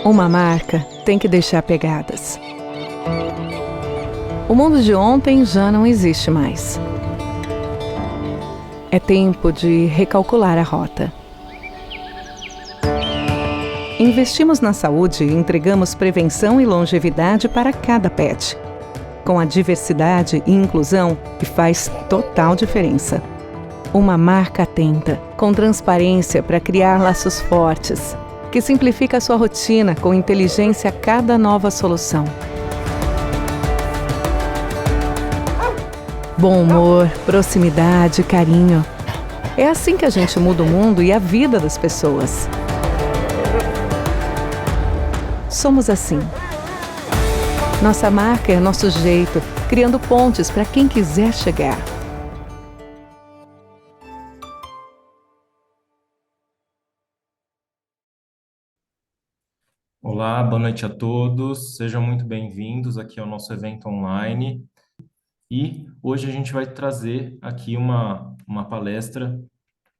Uma marca tem que deixar pegadas. O mundo de ontem já não existe mais. É tempo de recalcular a rota. Investimos na saúde e entregamos prevenção e longevidade para cada pet, com a diversidade e inclusão que faz total diferença. Uma marca atenta, com transparência para criar laços fortes, que simplifica a sua rotina com inteligência a cada nova solução. Bom humor, proximidade, carinho. É assim que a gente muda o mundo e a vida das pessoas. Somos assim. Nossa marca é nosso jeito, criando pontes para quem quiser chegar. Olá, boa noite a todos. Sejam muito bem-vindos aqui ao nosso evento online. E hoje a gente vai trazer aqui uma palestra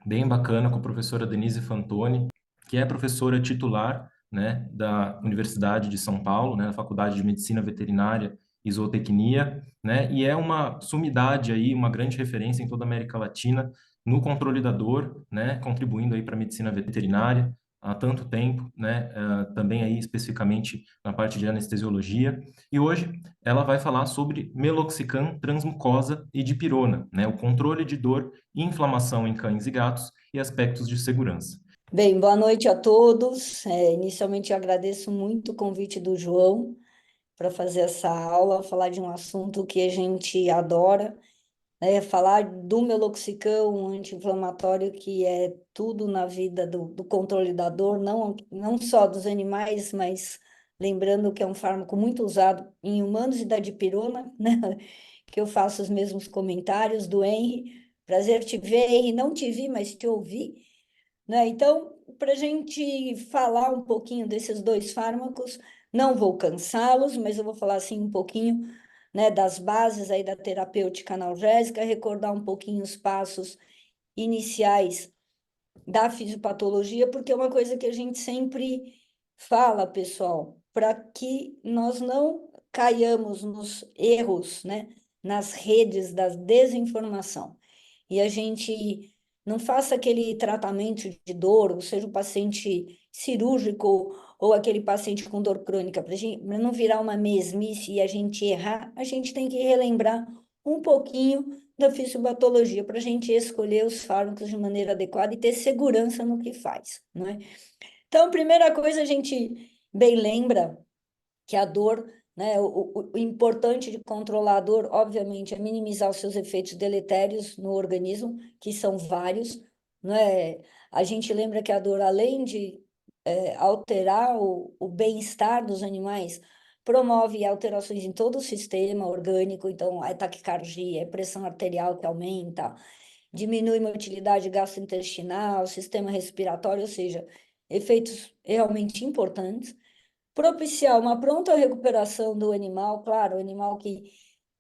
bem bacana com a professora Denise Fantoni, que é professora titular, né, da Universidade de São Paulo, né, na Faculdade de Medicina Veterinária e Zootecnia, né, e é uma sumidade aí, uma grande referência em toda a América Latina no controle da dor, né, contribuindo aí para a medicina veterinária há tanto tempo, né, também aí especificamente na parte de anestesiologia. E hoje ela vai falar sobre meloxicam transmucosa e dipirona, né, o controle de dor e inflamação em cães e gatos e aspectos de segurança. Bem, boa noite a todos. Inicialmente, eu agradeço muito o convite do João para fazer essa aula, falar de um assunto que a gente adora, né? Falar do meloxicam, um anti-inflamatório que é tudo na vida do controle da dor, não só dos animais, mas lembrando que é um fármaco muito usado em humanos e da dipirona, né? Que eu faço os mesmos comentários do Henry. Prazer te ver, Henry. Não te vi, mas te ouvi, né? Então, para a gente falar um pouquinho desses dois fármacos, não vou cansá-los, mas eu vou falar assim um pouquinho, né, das bases aí da terapêutica analgésica, recordar um pouquinho os passos iniciais da fisiopatologia, porque é uma coisa que a gente sempre fala, pessoal, para que nós não caiamos nos erros, né, nas redes da desinformação. E a gente não faça aquele tratamento de dor, ou seja, o paciente cirúrgico ou aquele paciente com dor crônica, para não virar uma mesmice e a gente errar, a gente tem que relembrar um pouquinho da fisiopatologia para a gente escolher os fármacos de maneira adequada e ter segurança no que faz, não é? Então, a primeira coisa, a gente bem lembra que a dor, né, o importante de controlar a dor, obviamente, é minimizar os seus efeitos deletérios no organismo, que são vários, né? A gente lembra que a dor, além de alterar o bem-estar dos animais, promove alterações em todo o sistema orgânico, então a taquicardia, a pressão arterial que aumenta, diminui motilidade gastrointestinal, sistema respiratório, ou seja, efeitos realmente importantes. Propiciar uma pronta recuperação do animal, claro, o animal que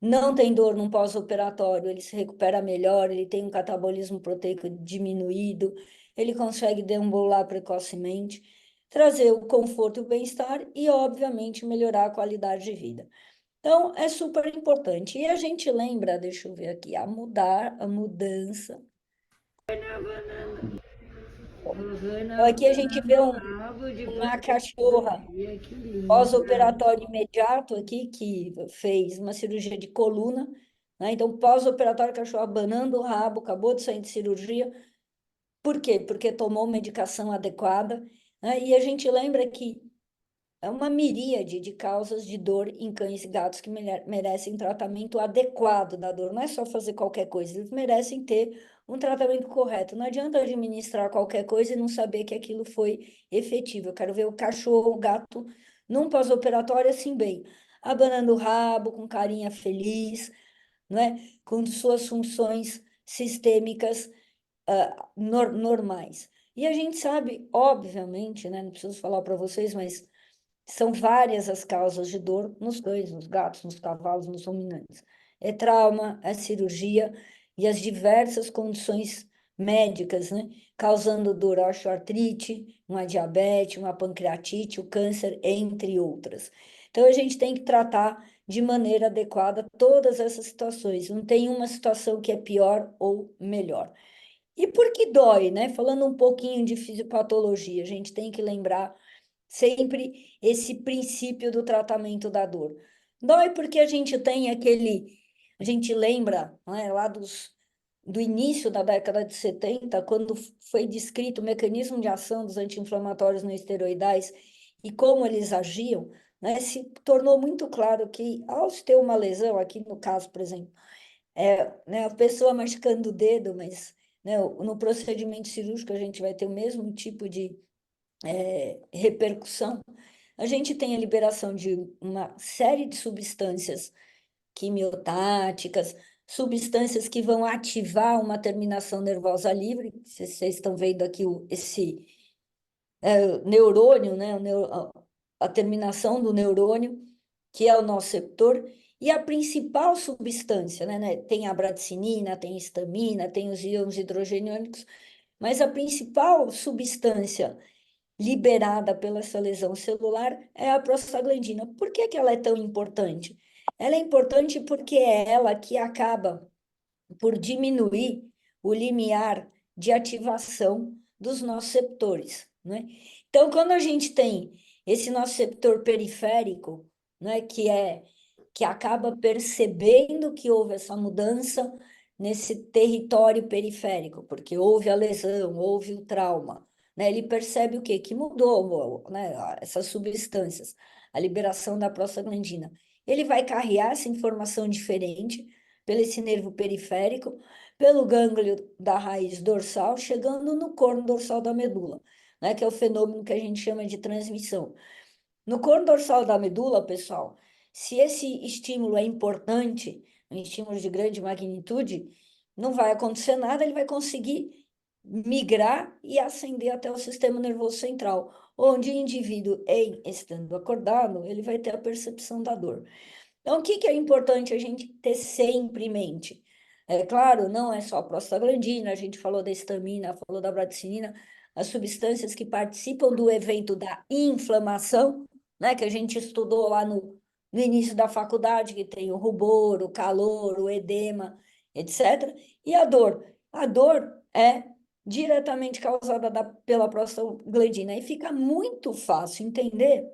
não tem dor no pós-operatório, ele se recupera melhor, ele tem um catabolismo proteico diminuído, ele consegue deambular precocemente, trazer o conforto e o bem-estar e, obviamente, melhorar a qualidade de vida. Então, é super importante. E a gente lembra, deixa eu ver aqui, a mudança. Então, aqui a gente vê uma cachorra pós-operatório imediato aqui, que fez uma cirurgia de coluna, né? Então, pós-operatório, cachorro abanando o rabo, acabou de sair de cirurgia. Por quê? Porque tomou medicação adequada, né? E a gente lembra que é uma miríade de causas de dor em cães e gatos que merecem tratamento adequado da dor. Não é só fazer qualquer coisa, eles merecem ter um tratamento correto. Não adianta administrar qualquer coisa e não saber que aquilo foi efetivo. Eu quero ver o cachorro, o gato, num pós-operatório assim bem, abanando o rabo, com carinha feliz, não é? Com suas funções sistêmicas normais. E a gente sabe, obviamente, né? Não preciso falar para vocês, mas são várias as causas de dor nos cães, nos gatos, nos cavalos, nos ruminantes. É trauma, é cirurgia e as diversas condições médicas, né? Causando dor, osteoartrite, uma diabetes, uma pancreatite, o câncer, entre outras. Então, a gente tem que tratar de maneira adequada todas essas situações. Não tem uma situação que é pior ou melhor. E por que dói, né? Falando um pouquinho de fisiopatologia, a gente tem que lembrar sempre esse princípio do tratamento da dor. Dói porque a gente tem a gente lembra, né, do início da década de 70, quando foi descrito o mecanismo de ação dos anti-inflamatórios não esteroidais e como eles agiam, né, se tornou muito claro que ao se ter uma lesão, aqui no caso, por exemplo, né, a pessoa machucando o dedo, mas né, no procedimento cirúrgico a gente vai ter o mesmo tipo de repercussão. A gente tem a liberação de uma série de substâncias quimiotáticas, substâncias que vão ativar uma terminação nervosa livre. Vocês estão vendo aqui esse neurônio, né? A terminação do neurônio, que é o nociceptor, e a principal substância, né? Tem a bradicinina, tem a histamina, tem os íons hidrogeniônicos, mas a principal substância liberada pela essa lesão celular é a prostaglandina. Por que que ela é tão importante? Ela é importante porque é ela que acaba por diminuir o limiar de ativação dos nociceptores, né? Então, quando a gente tem esse nociceptor periférico, né, que acaba percebendo que houve essa mudança nesse território periférico, porque houve a lesão, houve o trauma, né? Ele percebe o quê? Que mudou, né, essas substâncias, a liberação da prostaglandina. Ele vai carregar essa informação diferente pelo esse nervo periférico, pelo gânglio da raiz dorsal, chegando no corno dorsal da medula, né, que é o fenômeno que a gente chama de transmissão. No corno dorsal da medula, pessoal, se esse estímulo é importante, um estímulo de grande magnitude, não vai acontecer nada, ele vai conseguir migrar e ascender até o sistema nervoso central, onde o indivíduo, estando acordado, ele vai ter a percepção da dor. Então, o que que é importante a gente ter sempre em mente? É claro, não é só a prostaglandina, a gente falou da histamina, falou da bradicinina, as substâncias que participam do evento da inflamação, né, que a gente estudou lá no início da faculdade, que tem o rubor, o calor, o edema, etc. E a dor. A dor é diretamente causada pela prostaglandina. E fica muito fácil entender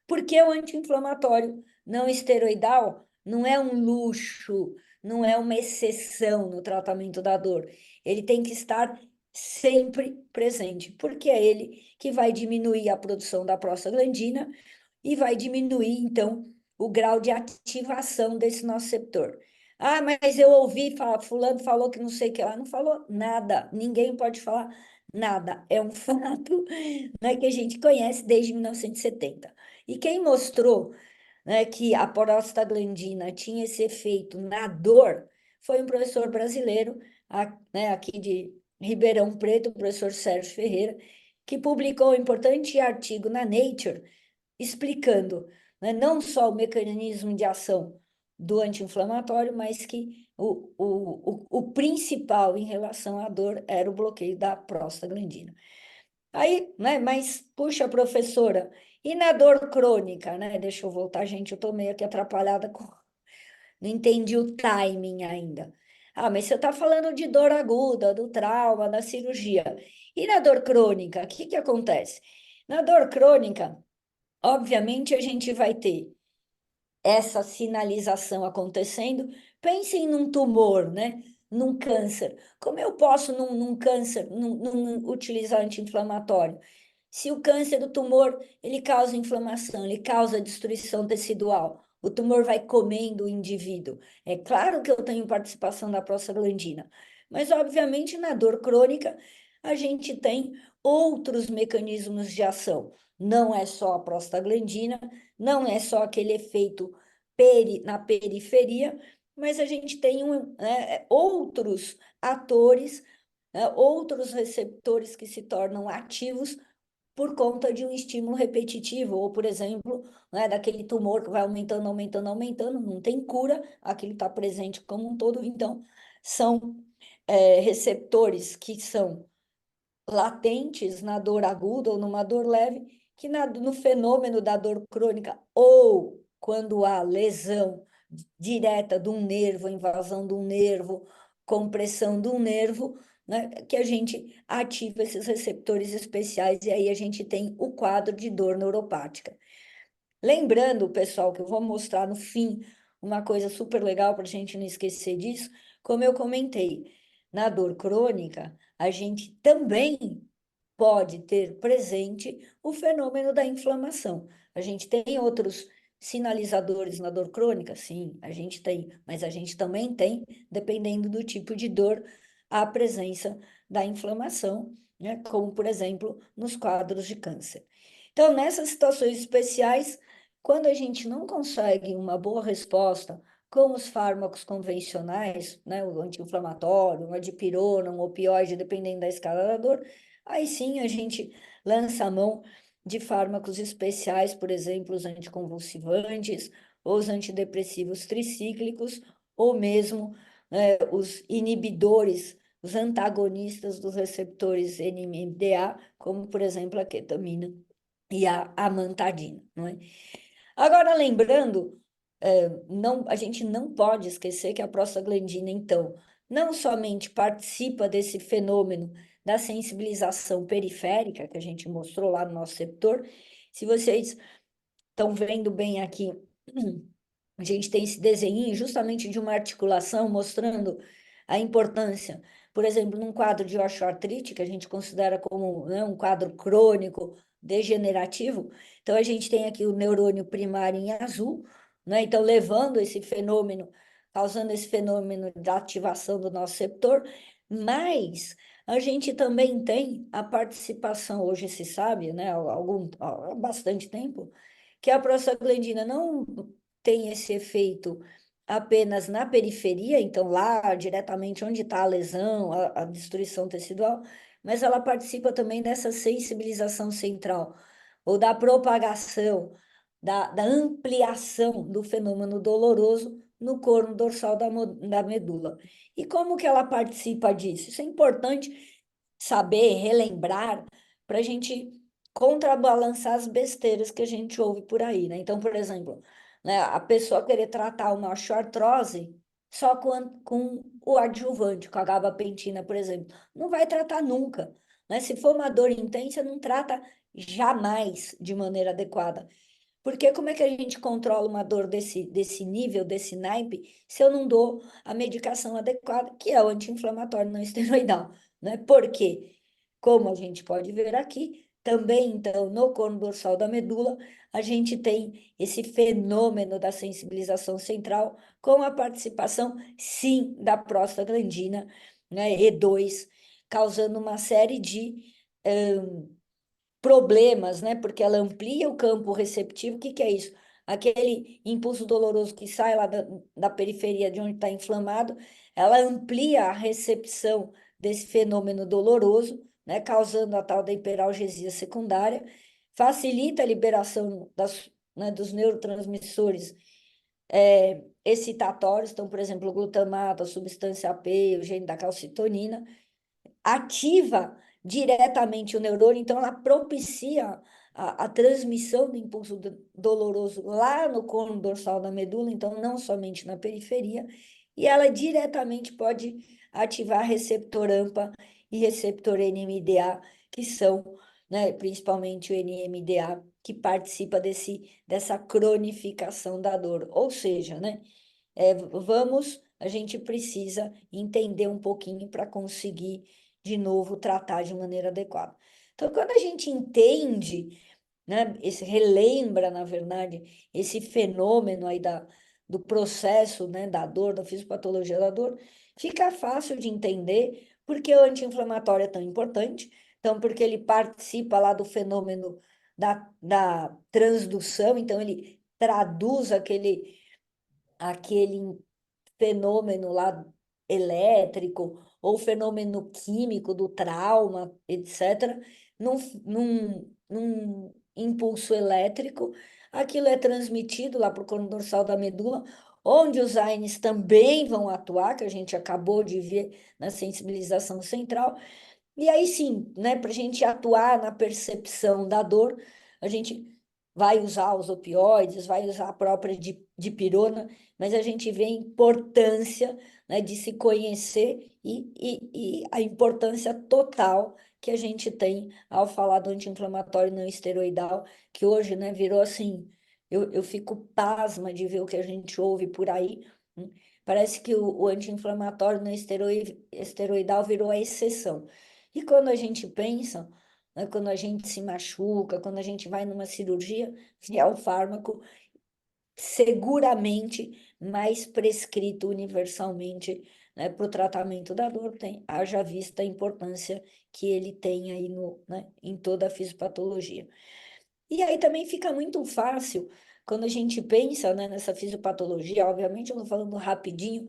porque o anti-inflamatório não esteroidal não é um luxo, não é uma exceção no tratamento da dor. Ele tem que estar sempre presente, porque é ele que vai diminuir a produção da prostaglandina e vai diminuir, então, o grau de ativação desse nosso receptor. Ah, mas eu ouvi falar, fulano falou que não sei o que lá, não falou nada, ninguém pode falar nada, é um fato, né, que a gente conhece desde 1970. E quem mostrou, né, que a prostaglandina tinha esse efeito na dor foi um professor brasileiro, né, aqui de Ribeirão Preto, o professor Sérgio Ferreira, que publicou um importante artigo na Nature explicando, né, não só o mecanismo de ação do anti-inflamatório, mas que o principal em relação à dor era o bloqueio da prostaglandina. Aí, né, mas, puxa, professora, e na dor crônica, né? Deixa eu voltar, gente, eu tô meio aqui atrapalhada com... Não entendi o timing ainda. Ah, mas você está falando de dor aguda, do trauma, da cirurgia. E na dor crônica, o que que acontece? Na dor crônica, obviamente, a gente vai ter essa sinalização acontecendo. Pensem num tumor, né? Num câncer. Como eu posso, num câncer, utilizar anti-inflamatório? Se o câncer do tumor, ele causa inflamação, ele causa destruição tecidual, o tumor vai comendo o indivíduo. É claro que eu tenho participação da prostaglandina, mas obviamente na dor crônica a gente tem outros mecanismos de ação. Não é só a prostaglandina, não é só aquele efeito na periferia, mas a gente tem outros atores, né, outros receptores que se tornam ativos por conta de um estímulo repetitivo, ou, por exemplo, né, daquele tumor que vai aumentando, aumentando, aumentando, não tem cura, aquilo está presente como um todo, então são receptores que são latentes na dor aguda ou numa dor leve, que no fenômeno da dor crônica ou quando há lesão direta de um nervo, invasão de um nervo, compressão de um nervo, né, que a gente ativa esses receptores especiais e aí a gente tem o quadro de dor neuropática. Lembrando, pessoal, que eu vou mostrar no fim uma coisa super legal para a gente não esquecer disso, como eu comentei, na dor crônica, a gente também pode ter presente o fenômeno da inflamação. A gente tem outros sinalizadores na dor crônica? Sim, a gente tem, mas a gente também tem, dependendo do tipo de dor, a presença da inflamação, né? Como, por exemplo, nos quadros de câncer. Então, nessas situações especiais, quando a gente não consegue uma boa resposta com os fármacos convencionais, né, o anti-inflamatório, uma dipirona, um opioide, dependendo da escala da dor, aí sim a gente lança a mão de fármacos especiais, por exemplo, os anticonvulsivantes, ou os antidepressivos tricíclicos, ou mesmo os inibidores, os antagonistas dos receptores NMDA, como, por exemplo, a ketamina e a amantadina, não é? Agora, lembrando, não, a gente não pode esquecer que a prostaglandina, então, não somente participa desse fenômeno da sensibilização periférica, que a gente mostrou lá no nosso receptor. Se vocês estão vendo bem aqui, a gente tem esse desenho justamente de uma articulação mostrando a importância, por exemplo, num quadro de osteoartrite, que a gente considera como, né, um quadro crônico degenerativo. Então, a gente tem aqui o neurônio primário em azul, né? Então, levando esse fenômeno, causando esse fenômeno da ativação do nosso receptor, mas a gente também tem a participação, hoje se sabe, né, há bastante tempo, que a prostaglandina não tem esse efeito apenas na periferia, então lá diretamente onde está a lesão, a destruição tecidual, mas ela participa também dessa sensibilização central, ou da propagação, da ampliação do fenômeno doloroso no corno dorsal da medula. E como que ela participa disso? Isso é importante saber, relembrar, para a gente contrabalançar as besteiras que a gente ouve por aí, né? Então, por exemplo, né, a pessoa querer tratar uma osteoartrose só com o adjuvante, com a gabapentina, por exemplo. Não vai tratar nunca, né? Se for uma dor intensa, não trata jamais de maneira adequada. Porque como é que a gente controla uma dor desse nível, desse naipe, se eu não dou a medicação adequada, que é o anti-inflamatório não esteroidal, né? Porque, como a gente pode ver aqui, também, então, no corno dorsal da medula, a gente tem esse fenômeno da sensibilização central com a participação, sim, da prostaglandina, né, E2, causando uma série de problemas, né? Porque ela amplia o campo receptivo. O que que é isso? Aquele impulso doloroso que sai lá da periferia de onde está inflamado, ela amplia a recepção desse fenômeno doloroso, né? Causando a tal da hiperalgesia secundária, facilita a liberação né, dos neurotransmissores excitatórios, então, por exemplo, o glutamato, a substância AP, o gene da calcitonina, ativa diretamente o neurônio, então ela propicia a transmissão do impulso doloroso lá no cono dorsal da medula, então não somente na periferia, e ela diretamente pode ativar receptor AMPA e receptor NMDA, que são, né, principalmente o NMDA, que participa dessa cronificação da dor. Ou seja, né, a gente precisa entender um pouquinho para conseguir, de novo, tratar de maneira adequada. Então, quando a gente entende, né, relembra, na verdade, esse fenômeno aí do processo, né, da dor, da fisiopatologia da dor, fica fácil de entender porque o anti-inflamatório é tão importante, então, porque ele participa lá do fenômeno da transdução, então ele traduz aquele fenômeno lá elétrico ou fenômeno químico do trauma, etc., num impulso elétrico, aquilo é transmitido lá para o corno dorsal da medula, onde os AINES também vão atuar, que a gente acabou de ver na sensibilização central. E aí sim, né, para a gente atuar na percepção da dor, a gente vai usar os opioides, vai usar a própria dipirona, mas a gente vê a importância, né, de se conhecer e a importância total que a gente tem ao falar do anti-inflamatório não esteroidal, que hoje, né, virou assim, eu fico pasma de ver o que a gente ouve por aí. Parece que o anti-inflamatório não esteroidal virou a exceção. E quando a gente pensa, né, quando a gente se machuca, quando a gente vai numa cirurgia, é o fármaco seguramente mais prescrito universalmente, né, para o tratamento da dor, haja vista a importância que ele tem aí no, né, em toda a fisiopatologia. E aí também fica muito fácil quando a gente pensa, né, nessa fisiopatologia, obviamente eu estou falando rapidinho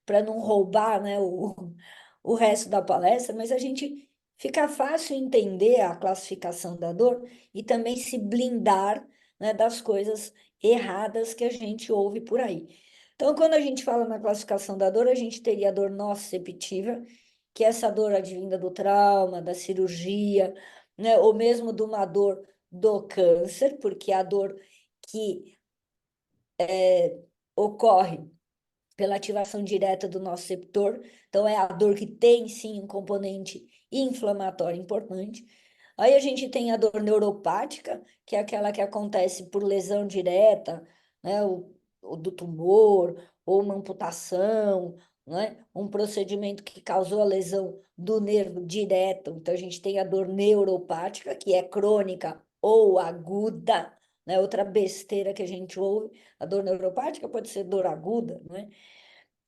para não roubar, né, o resto da palestra, mas a gente fica fácil entender a classificação da dor e também se blindar, né, das coisas erradas que a gente ouve por aí. Então, quando a gente fala na classificação da dor, a gente teria a dor nociceptiva, que é essa dor advinda do trauma, da cirurgia, né, ou mesmo de uma dor do câncer, porque a dor que ocorre pela ativação direta do nosso receptor, então é a dor que tem sim um componente inflamatório importante. Aí a gente tem a dor neuropática, que é aquela que acontece por lesão direta, né, o do tumor, ou uma amputação, né, um procedimento que causou a lesão do nervo direto. Então a gente tem a dor neuropática, que é crônica ou aguda, né, outra besteira que a gente ouve, a dor neuropática pode ser dor aguda, né?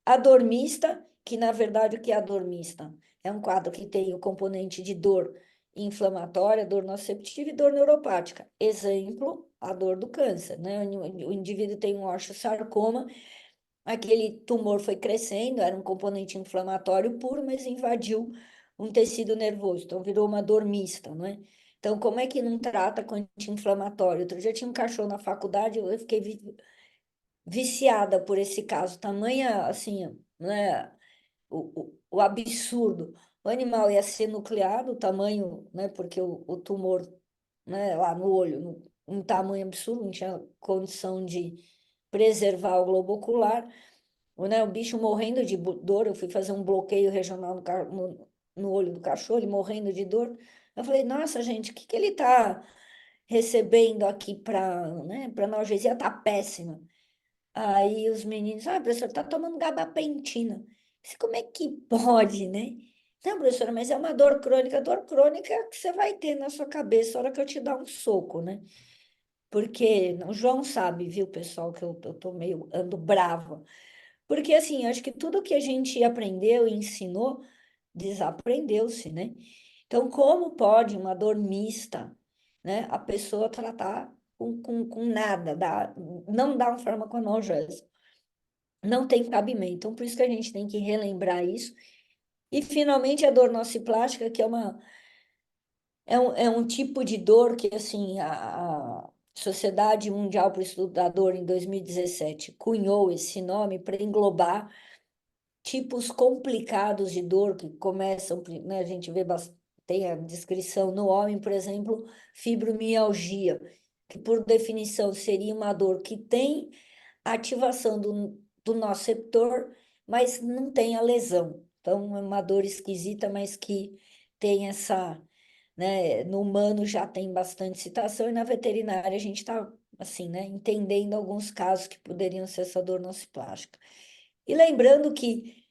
A dor mista, que na verdade o que é a dor mista? É um quadro que tem o componente de dor inflamatória, dor nociceptiva e dor neuropática. Exemplo, a dor do câncer, né? O indivíduo tem um osteosarcoma, aquele tumor foi crescendo, era um componente inflamatório puro, mas invadiu um tecido nervoso, então virou uma dor mista, não é? Então, como é que não trata com anti-inflamatório? Outro dia tinha um cachorro na faculdade, eu fiquei viciada por esse caso, tamanha, assim, né, o absurdo. O animal ia ser nucleado, o tamanho, né, porque o tumor, né, lá no olho, um tamanho absurdo, não tinha condição de preservar o globo ocular, né, o bicho morrendo de dor, eu fui fazer um bloqueio regional no olho do cachorro, ele morrendo de dor. Eu falei, nossa, gente, o que que ele está recebendo aqui para, né, para analgesia? Tá péssima. Aí os meninos, professor, tá tomando gabapentina. Disse, como é que pode, né? Não, professora, mas é uma dor crônica que você vai ter na sua cabeça a hora que eu te dar um soco, né? Porque o João sabe, viu, pessoal, que eu tô meio, ando brava. Porque, assim, acho que tudo que a gente aprendeu e ensinou, desaprendeu-se, né? Então, como pode uma dor mista, né, a pessoa tratar com nada, não dá um fármaco analgésico? Não tem cabimento. Então, por isso que a gente tem que relembrar isso. E, finalmente, a dor nociplástica, que é um tipo de dor que, assim, a Sociedade Mundial para o Estudo da Dor, em 2017, cunhou esse nome para englobar tipos complicados de dor que começam, né, a gente vê tem a descrição no homem, por exemplo, fibromialgia, que por definição seria uma dor que tem ativação do nosso receptor, mas não tem a lesão. Então, é uma dor esquisita, mas que tem essa, né? No humano já tem bastante citação, e na veterinária a gente está, assim, né, entendendo alguns casos que poderiam ser essa dor nociplástica. E lembrando que,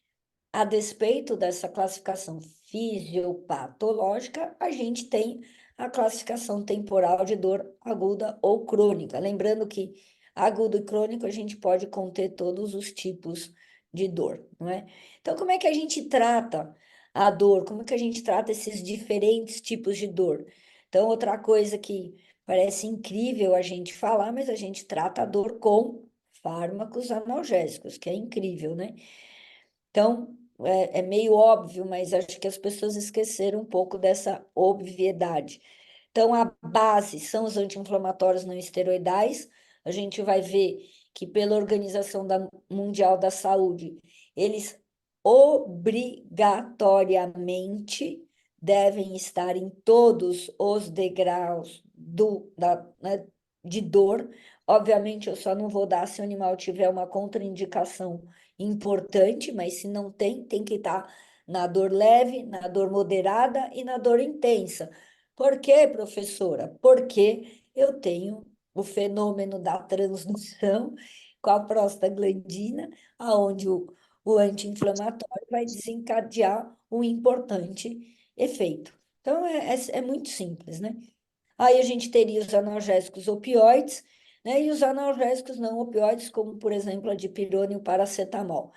a despeito dessa classificação fisiopatológica, a gente tem a classificação temporal de dor aguda ou crônica. Lembrando que agudo e crônico a gente pode conter todos os tipos de dor, não é? Então, como é que a gente trata a dor? Como é que a gente trata esses diferentes tipos de dor? Então, outra coisa que parece incrível a gente falar, mas a gente trata a dor com fármacos analgésicos, que é incrível, né? Então, é meio óbvio, mas acho que as pessoas esqueceram um pouco dessa obviedade. Então, a base são os anti-inflamatórios não esteroidais. A gente vai ver que pela Mundial da Saúde, eles obrigatoriamente devem estar em todos os degraus né, de dor. Obviamente, eu só não vou dar se o animal tiver uma contraindicação importante, mas se não tem, tem que estar na dor leve, na dor moderada e na dor intensa. Por quê, professora? Porque eu tenho o fenômeno da transdução com a prostaglandina, aonde o anti-inflamatório vai desencadear um importante efeito. Então, é muito simples, né? Aí a gente teria os analgésicos opioides, né? E os analgésicos não opioides, como, por exemplo, a dipirona e o paracetamol.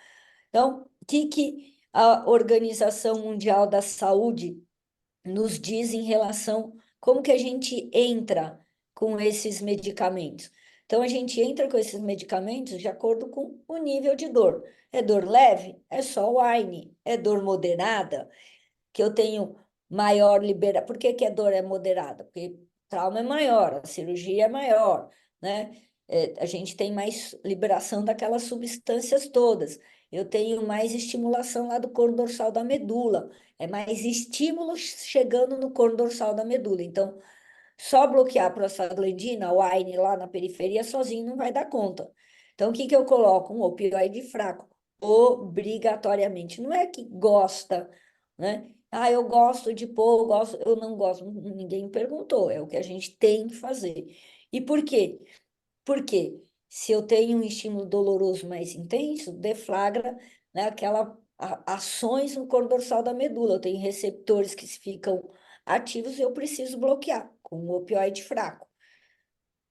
Então, o que a Organização Mundial da Saúde nos diz em relação como que a gente entra com esses medicamentos? Então, a gente entra com esses medicamentos de acordo com o nível de dor. É dor leve? É só wine. É dor moderada? Que eu tenho maior liberação. Por que que a dor é moderada? Porque o trauma é maior, a cirurgia é maior, né? A gente tem mais liberação daquelas substâncias todas. Eu tenho mais estimulação lá do corno dorsal da medula. É mais estímulo chegando no corno dorsal da medula. Então, só bloquear a prostaglandina, o AINE lá na periferia, sozinho não vai dar conta. Então, o que que eu coloco? Um opioide fraco, obrigatoriamente. Não é que gosta, né? Ah, eu gosto de pôr, eu não gosto. Ninguém me perguntou, é o que a gente tem que fazer. E por quê? Porque se eu tenho um estímulo doloroso mais intenso, deflagra, né, ações no corpo dorsal da medula. Eu tenho receptores que ficam ativos e eu preciso bloquear com um opioide fraco.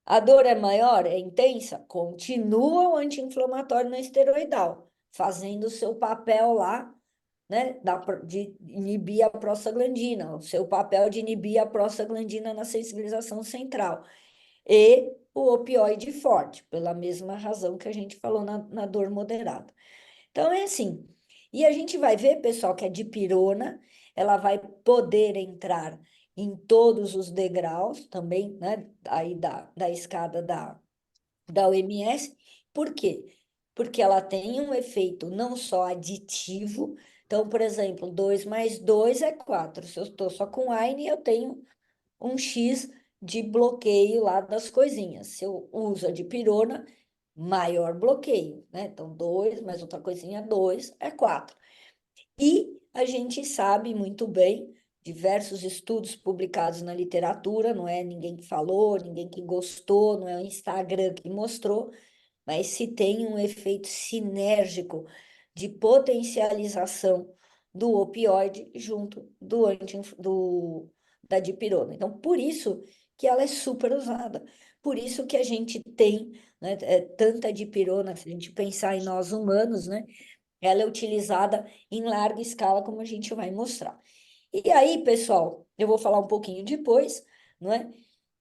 A dor é maior, é intensa, continua o anti-inflamatório não esteroidal, fazendo o seu papel lá, né, de inibir a prostaglandina, o seu papel de inibir a prostaglandina na sensibilização central. E o opioide forte, pela mesma razão que a gente falou na dor moderada. Então, é assim. E a gente vai ver, pessoal, que a dipirona, ela vai poder entrar em todos os degraus também, né, aí da escada da OMS. Por quê? Porque ela tem um efeito não só aditivo, então, por exemplo, 2 mais 2 é 4. Se eu estou só com AINE, eu tenho um X de bloqueio lá das coisinhas. Se eu uso a dipirona, maior bloqueio, né? Então, 2 mais outra coisinha, 2 é 4. E a gente sabe muito bem, diversos estudos publicados na literatura, não é ninguém que falou, ninguém que gostou, não é o Instagram que mostrou, mas se tem um efeito sinérgico de potencialização do opioide junto da dipirona. Então, por isso que ela é super usada. Por isso que a gente tem, né, tanta dipirona, se a gente pensar em nós humanos, né, ela é utilizada em larga escala, como a gente vai mostrar. E aí, pessoal, eu vou falar um pouquinho depois, não é?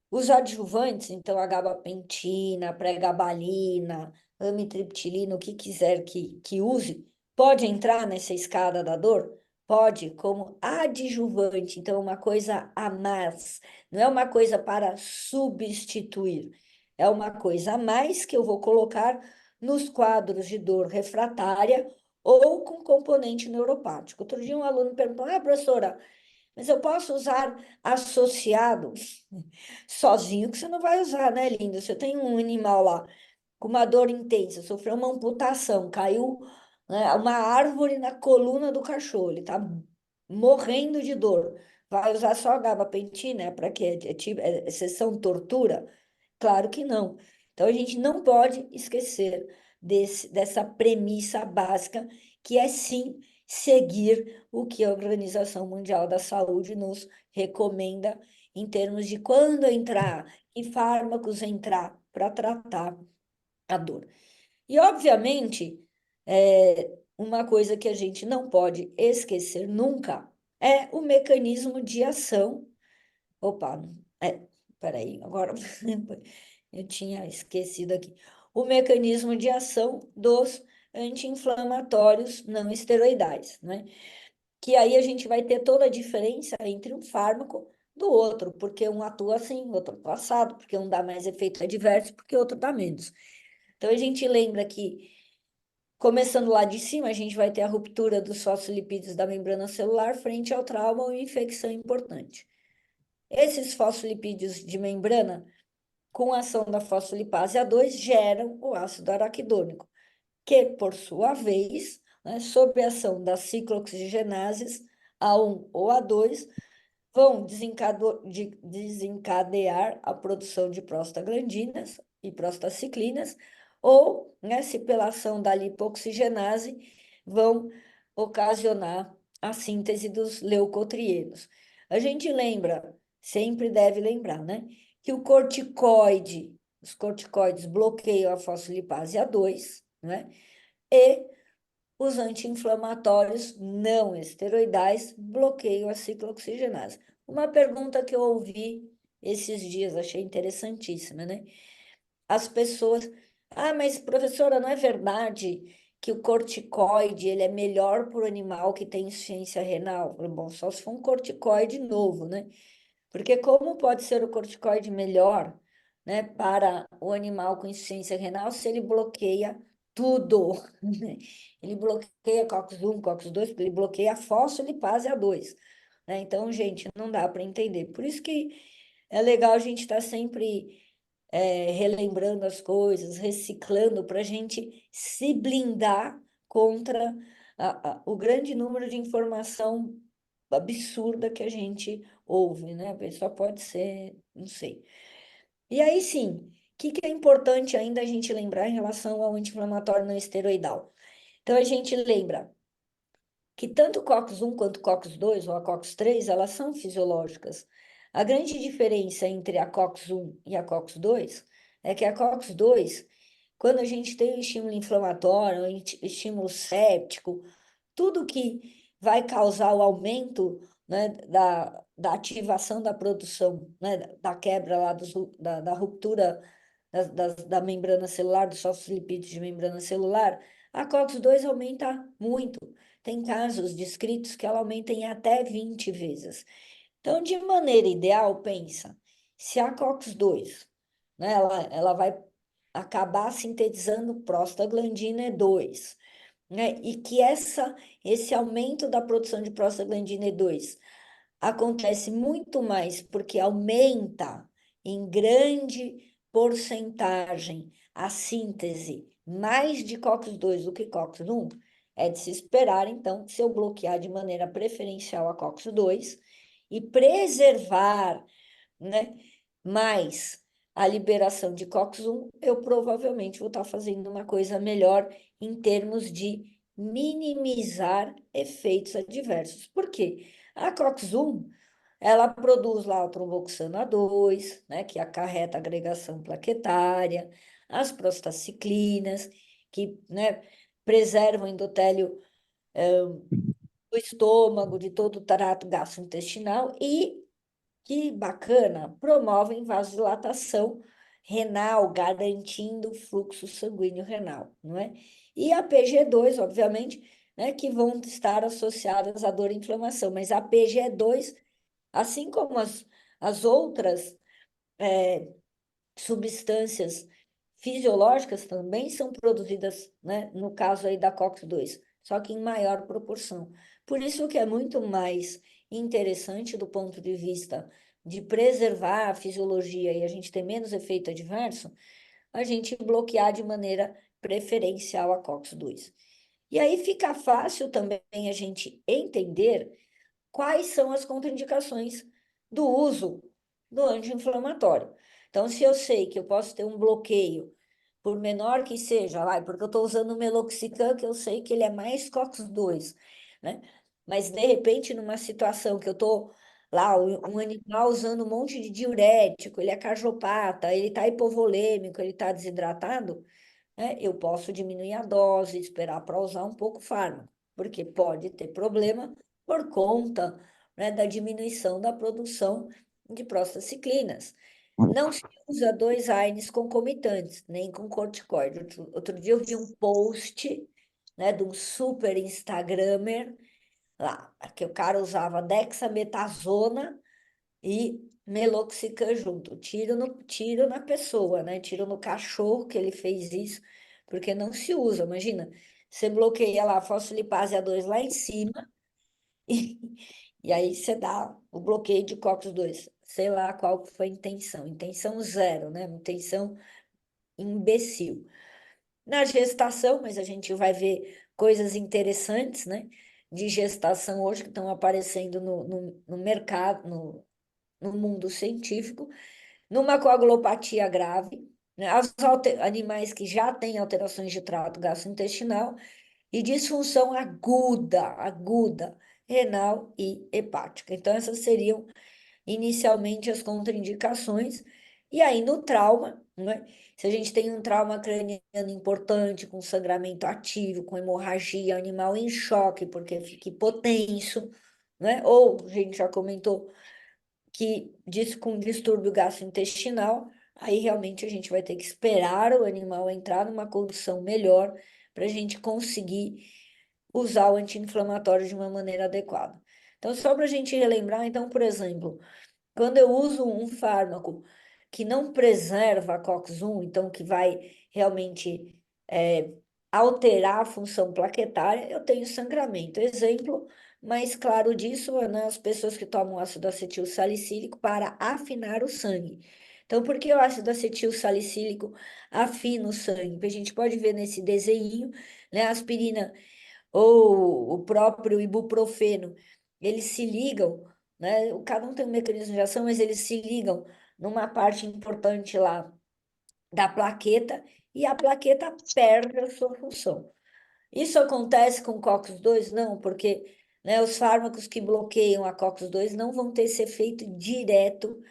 Os adjuvantes, então a gabapentina, pregabalina, amitriptilina, o que quiser que use, pode entrar nessa escada da dor? Pode, como adjuvante, então uma coisa a mais, não é uma coisa para substituir, é uma coisa a mais que eu vou colocar nos quadros de dor refratária ou com componente neuropático. Outro dia um aluno perguntou, professora, mas eu posso usar associado sozinho, que você não vai usar, né, lindo? Você tem um animal lá com uma dor intensa, sofreu uma amputação, caiu, né, uma árvore na coluna do cachorro, ele tá morrendo de dor. Vai usar só a gabapentina? Para quê? É sessão tortura? Claro que não. Então a gente não pode esquecer dessa premissa básica, que é sim seguir o que a Organização Mundial da Saúde nos recomenda em termos de quando entrar e fármacos entrar para tratar a dor. E, obviamente, uma coisa que a gente não pode esquecer nunca é o mecanismo de ação. Opa, peraí, agora eu tinha esquecido aqui. O mecanismo de ação dos anti-inflamatórios não esteroidais, né? Que aí a gente vai ter toda a diferença entre um fármaco do outro, porque um atua assim, o outro atua assado, porque um dá mais efeito adverso, porque o outro dá menos. Então, a gente lembra que, começando lá de cima, a gente vai ter a ruptura dos fosfolipídios da membrana celular frente ao trauma ou infecção importante. Esses fosfolipídios de membrana, com a ação da fosfolipase A2, geram o ácido araquidônico, que, por sua vez, né, sob a ação das ciclooxigenases A1 ou A2, vão desencadear a produção de prostaglandinas e prostaciclinas, ou, né, se pela ação da lipoxigenase, vão ocasionar a síntese dos leucotrienos. A gente lembra, sempre deve lembrar, né, que os corticoides bloqueiam a fosfolipase A2, né, e os anti-inflamatórios não esteroidais bloqueiam a ciclooxigenase. Uma pergunta que eu ouvi esses dias, achei interessantíssima, né? As pessoas, mas professora, não é verdade que o corticoide ele é melhor para o animal que tem insuficiência renal? Eu falei, bom, só se for um corticoide novo, né? Porque como pode ser o corticoide melhor, né, para o animal com insuficiência renal se ele bloqueia tudo, né? Ele bloqueia COX-1, COX-2, porque ele bloqueia a fosfolipase A2, né? Então, gente, não dá para entender. Por isso que é legal a gente estar sempre relembrando as coisas, reciclando, para a gente se blindar contra o grande número de informação absurda que a gente ouve, né? A pessoa pode ser, não sei. E aí sim, o que é importante ainda a gente lembrar em relação ao anti-inflamatório não esteroidal? Então a gente lembra que tanto o COX-1 quanto o COX-2 ou a COX-3, elas são fisiológicas. A grande diferença entre a COX-1 e a COX-2 é que a COX-2, quando a gente tem o estímulo inflamatório, o estímulo séptico, tudo que vai causar o aumento, né, da ativação da produção, né, da quebra lá da ruptura da membrana celular, dos fosfolipídios de membrana celular, a COX-2 aumenta muito. Tem casos descritos que ela aumenta em até 20 vezes. Então, de maneira ideal, pensa, se a COX-2, né, ela vai acabar sintetizando prostaglandina E2, né, e que esse aumento da produção de prostaglandina E2 acontece muito mais porque aumenta em grande porcentagem a síntese mais de COX-2 do que COX-1, é de se esperar, então, que se eu bloquear de maneira preferencial a COX-2 e preservar, né, mais a liberação de COX-1, eu provavelmente vou estar fazendo uma coisa melhor em termos de minimizar efeitos adversos. Por quê? A COX-1, ela produz lá o tromboxano A2, né, que acarreta agregação plaquetária, as prostaciclinas, que, né, preservam o endotélio do estômago, de todo o trato gastrointestinal e, que bacana, promovem vasodilatação renal, garantindo o fluxo sanguíneo renal, não é? E a PG2, obviamente, né, que vão estar associadas à dor e inflamação, mas a PG2, assim como as outras substâncias fisiológicas também são produzidas, né, no caso aí da COX-2, só que em maior proporção. Por isso que é muito mais interessante do ponto de vista de preservar a fisiologia e a gente ter menos efeito adverso, a gente bloquear de maneira preferencial a COX-2. E aí fica fácil também a gente entender quais são as contraindicações do uso do anti-inflamatório. Então, se eu sei que eu posso ter um bloqueio, por menor que seja, porque eu estou usando o meloxicam, que eu sei que ele é mais COX-2, né? Mas, de repente, numa situação que eu estou lá, um animal usando um monte de diurético, ele é cardiopata, ele está hipovolêmico, ele está desidratado, né? Eu posso diminuir a dose, esperar para usar um pouco fármaco, porque pode ter problema por conta, né, da diminuição da produção de prostaciclinas. Não se usa dois AINES concomitantes, nem com corticoide. Outro dia eu vi um post, né, de um super Instagramer lá, que o cara usava dexametasona e meloxicam junto. Tiro na pessoa, né? Tiro no cachorro que ele fez isso, porque não se usa. Imagina, você bloqueia lá a fosfolipase A2 lá em cima e, e aí você dá o bloqueio de COX-2. Sei lá qual que foi a intenção. Intenção zero, né? Intenção imbecil. Na gestação, mas a gente vai ver coisas interessantes, né? De gestação hoje que estão aparecendo no mercado, no mundo científico, numa coagulopatia grave, né? Animais que já têm alterações de trato gastrointestinal e disfunção aguda, renal e hepática. Então, essas seriam inicialmente as contraindicações. E aí, no trauma, né? Se a gente tem um trauma craniano importante, com sangramento ativo, com hemorragia, animal em choque, porque fica hipotenso, né? Ou, a gente já comentou, que diz com distúrbio gastrointestinal, aí realmente a gente vai ter que esperar o animal entrar numa condição melhor para a gente conseguir usar o anti-inflamatório de uma maneira adequada. Então, só para a gente relembrar, então, por exemplo, quando eu uso um fármaco que não preserva a COX-1, então que vai realmente alterar a função plaquetária, eu tenho sangramento. Exemplo mais claro disso é as pessoas que tomam ácido acetil salicílico para afinar o sangue. Então, por que o ácido acetil salicílico afina o sangue? A gente pode ver nesse desenho, né, a aspirina ou o próprio ibuprofeno, eles se ligam, né? Cada um tem um mecanismo de ação, mas eles se ligam numa parte importante lá da plaqueta e a plaqueta perde a sua função. Isso acontece com o COX-2? Não, porque, né, os fármacos que bloqueiam a COX-2 não vão ter esse efeito direto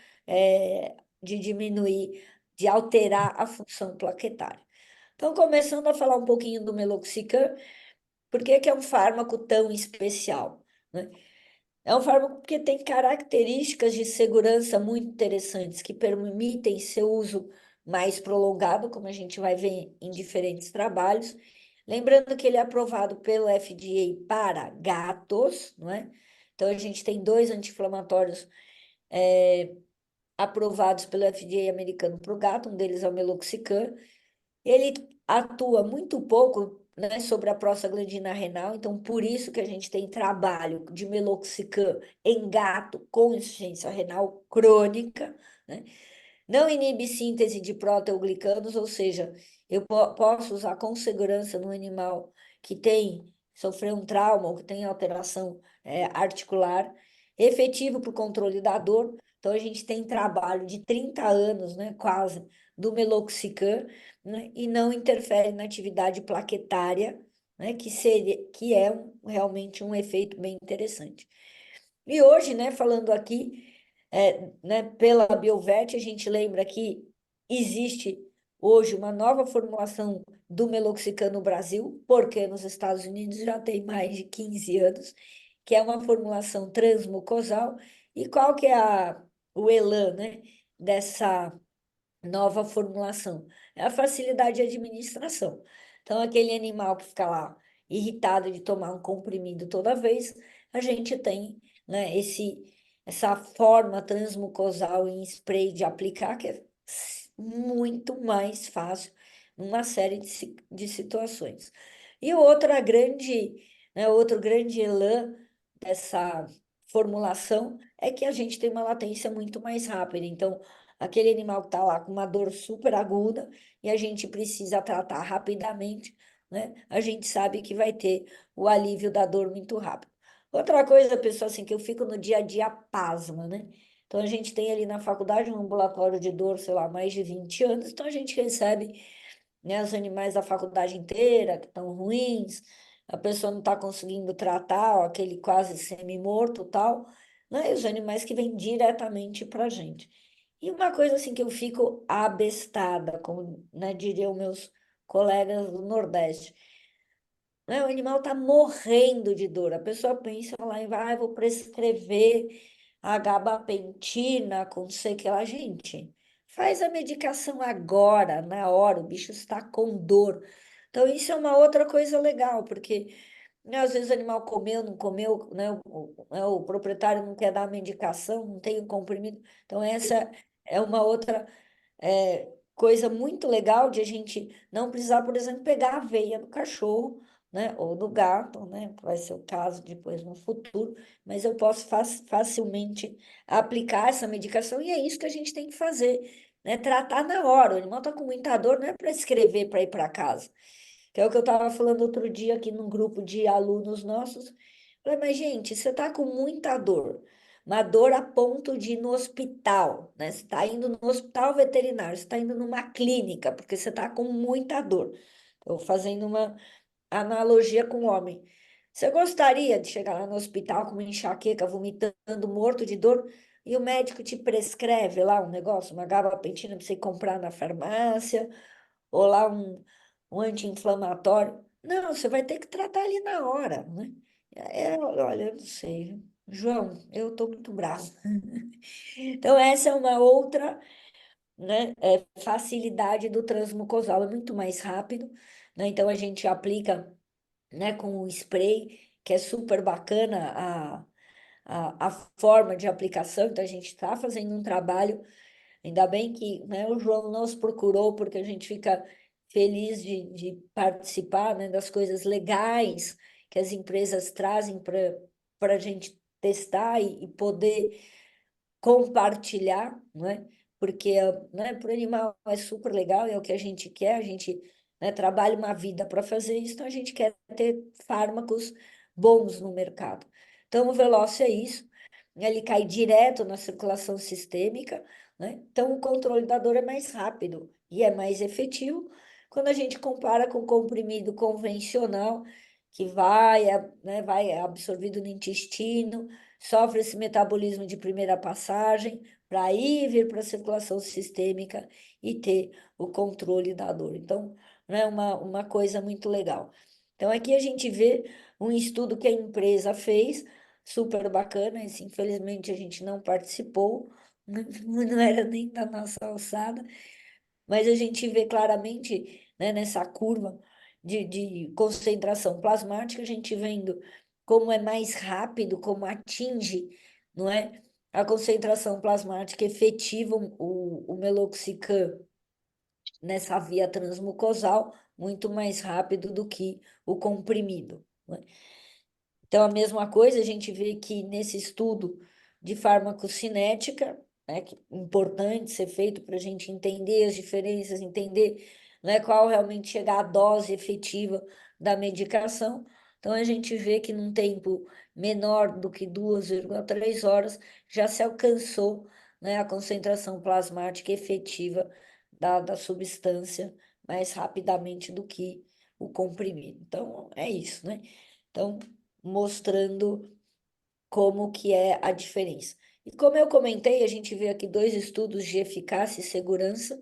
de diminuir, de alterar a função plaquetária. Então, começando a falar um pouquinho do meloxicam, por que que é um fármaco tão especial, né? É um fármaco porque tem características de segurança muito interessantes que permitem seu uso mais prolongado, como a gente vai ver em diferentes trabalhos. Lembrando que ele é aprovado pelo FDA para gatos, não é? Então, a gente tem dois anti-inflamatórios aprovados pelo FDA americano para o gato, um deles é o meloxicam. Ele atua muito pouco, né, sobre a prostaglandina renal, então por isso que a gente tem trabalho de meloxicam em gato com insuficiência renal crônica, né? Não inibe síntese de proteoglicanos, ou seja, eu posso usar com segurança no animal que sofreu um trauma ou que tem alteração articular, efetivo para o controle da dor. Então, a gente tem trabalho de 30 anos, né, quase, do meloxicam, né, e não interfere na atividade plaquetária, né, que é realmente um efeito bem interessante. E hoje, né, falando aqui, né, pela Biovet, a gente lembra que existe hoje uma nova formulação do meloxicam no Brasil, porque nos Estados Unidos já tem mais de 15 anos, que é uma formulação transmucosal. E qual que é o elan, né, dessa nova formulação? É a facilidade de administração. Então, aquele animal que fica lá irritado de tomar um comprimido toda vez, a gente tem, né, essa forma transmucosal em spray de aplicar, que é muito mais fácil numa série de situações. E outro grande elan dessa formulação é que a gente tem uma latência muito mais rápida. Então, aquele animal que está lá com uma dor super aguda e a gente precisa tratar rapidamente, né? A gente sabe que vai ter o alívio da dor muito rápido. Outra coisa, pessoal, assim, que eu fico no dia a dia pasma, né? Então, a gente tem ali na faculdade um ambulatório de dor, sei lá, mais de 20 anos, então a gente recebe, né, os animais da faculdade inteira que estão ruins, a pessoa não está conseguindo tratar, ó, aquele quase semi-morto e tal, né? E os animais que vêm diretamente para a gente. E uma coisa assim que eu fico abestada, como, né, diriam meus colegas do Nordeste, né? O animal está morrendo de dor. A pessoa pensa lá e vai, vou prescrever a gabapentina com não sei o que lá. Gente, faz a medicação agora, na hora, o bicho está com dor. Então, isso é uma outra coisa legal, porque né? Às vezes o animal comeu, não comeu, né? O proprietário não quer dar a medicação, não tem o comprimido. Então, essa é uma outra coisa muito legal de a gente não precisar, por exemplo, pegar a veia do cachorro, né? Ou do gato, né? Vai ser o caso depois no futuro, mas eu posso facilmente aplicar essa medicação e é isso que a gente tem que fazer, né? Tratar na hora. O animal está com muita dor, não é para escrever para ir para casa. Que é o que eu estava falando outro dia aqui num grupo de alunos nossos. Falei, mas gente, você está com muita dor. Uma dor a ponto de ir no hospital, né? Você está indo no hospital veterinário, você está indo numa clínica, porque você está com muita dor. Estou fazendo uma analogia com o homem. Você gostaria de chegar lá no hospital com uma enxaqueca, vomitando, morto de dor, e o médico te prescreve lá um negócio, uma gabapentina para você comprar na farmácia, ou lá um anti-inflamatório? Não, você vai ter que tratar ali na hora, né? Olha, eu não sei, viu? João, eu estou muito bravo. Então, essa é uma outra, né, facilidade do transmucosal, é muito mais rápido, né? Então, a gente aplica, né, com o spray, que é super bacana a forma de aplicação. Então, a gente está fazendo um trabalho. Ainda bem que, né, o João nos procurou, porque a gente fica feliz de participar, né, das coisas legais que as empresas trazem para a gente testar e poder compartilhar, não é? Porque, né, para o animal é super legal, é o que a gente quer, a gente, né, trabalha uma vida para fazer isso, então a gente quer ter fármacos bons no mercado. Então, o Veloce é isso, ele cai direto na circulação sistêmica, né? Então, o controle da dor é mais rápido e é mais efetivo quando a gente compara com o comprimido convencional, que né, vai absorvido no intestino, sofre esse metabolismo de primeira passagem, para aí vir para a circulação sistêmica e ter o controle da dor. Então, não é uma coisa muito legal. Então, aqui a gente vê um estudo que a empresa fez, super bacana, esse, infelizmente a gente não participou, não era nem da nossa alçada, mas a gente vê claramente, né, nessa curva de concentração plasmática, a gente vendo como é mais rápido, como atinge, não é, a concentração plasmática efetiva, o meloxicam nessa via transmucosal, muito mais rápido do que o comprimido. Não é? Então, a mesma coisa, a gente vê que nesse estudo de farmacocinética, né, que é importante ser feito para a gente entender as diferenças, entender, né, qual realmente chegar a dose efetiva da medicação. Então, a gente vê que num tempo menor do que 2,3 horas já se alcançou, né, a concentração plasmática efetiva da substância mais rapidamente do que o comprimido. Então, é isso, né? Então, mostrando como que é a diferença. E como eu comentei, a gente vê aqui dois estudos de eficácia e segurança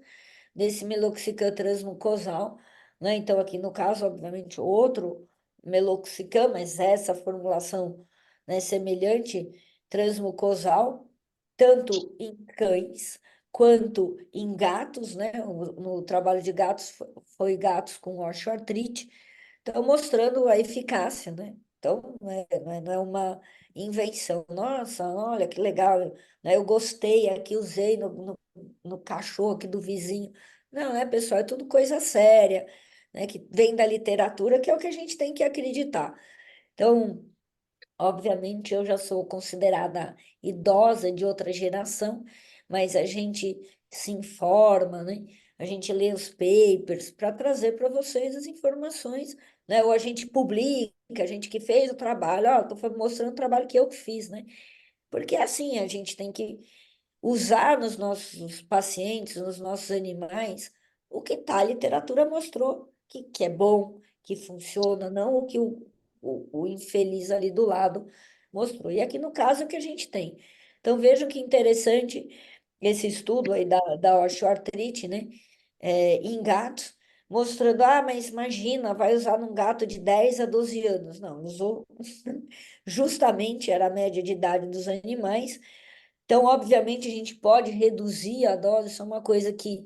desse meloxicam transmucosal, né? Então, aqui no caso, obviamente, outro meloxicam, mas essa formulação, né, semelhante, transmucosal, tanto em cães quanto em gatos, né? No trabalho de gatos, foi gatos com osteoartrite, então mostrando a eficácia, né? Então, não é uma invenção. Nossa, olha que legal, né? Eu gostei aqui, usei no cachorro aqui do vizinho. Não, pessoal, é tudo coisa séria, né? Que vem da literatura, que é o que a gente tem que acreditar. Então, obviamente, eu já sou considerada idosa de outra geração, mas a gente se informa, né? A gente lê os papers para trazer para vocês as informações, né? Ou a gente publica, a gente que fez o trabalho, ó, estou mostrando o trabalho que eu que fiz, né? Porque assim, a gente tem que usar nos nossos pacientes, nos nossos animais, o que tá, a literatura mostrou que é bom, que funciona, não o que o infeliz ali do lado mostrou. E aqui no caso é o que a gente tem. Então vejam que interessante esse estudo aí da osteoartrite, né? Em gatos, mostrando, mas imagina, vai usar num gato de 10 a 12 anos. Não, usou justamente, era a média de idade dos animais, então, obviamente, a gente pode reduzir a dose, isso é uma coisa que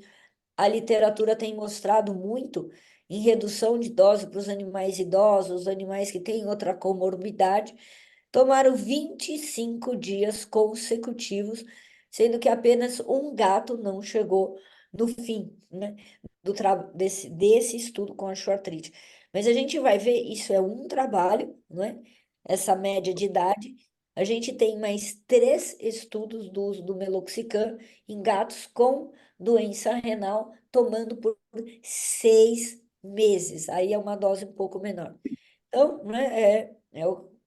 a literatura tem mostrado muito, em redução de dose para os animais idosos, os animais que têm outra comorbidade, tomaram 25 dias consecutivos, sendo que apenas um gato não chegou no fim, né, desse estudo com a artrite. Mas a gente vai ver, isso é um trabalho, né? Essa média de idade. A gente tem mais 3 estudos do uso do meloxicam em gatos com doença renal, tomando por 6 meses. Aí é uma dose um pouco menor. Então, né,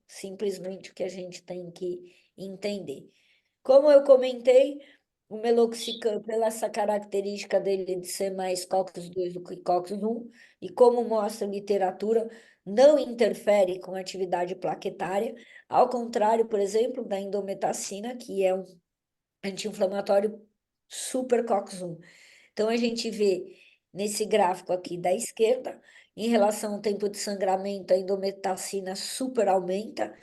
simplesmente o que a gente tem que entender. Como eu comentei, o meloxicam, pela essa característica dele de ser mais COX-2 do que COX-1, e como mostra a literatura, não interfere com a atividade plaquetária, ao contrário, por exemplo, da indometacina, que é um anti-inflamatório super COX-1. Então, a gente vê nesse gráfico aqui da esquerda, em relação ao tempo de sangramento, a indometacina super aumenta,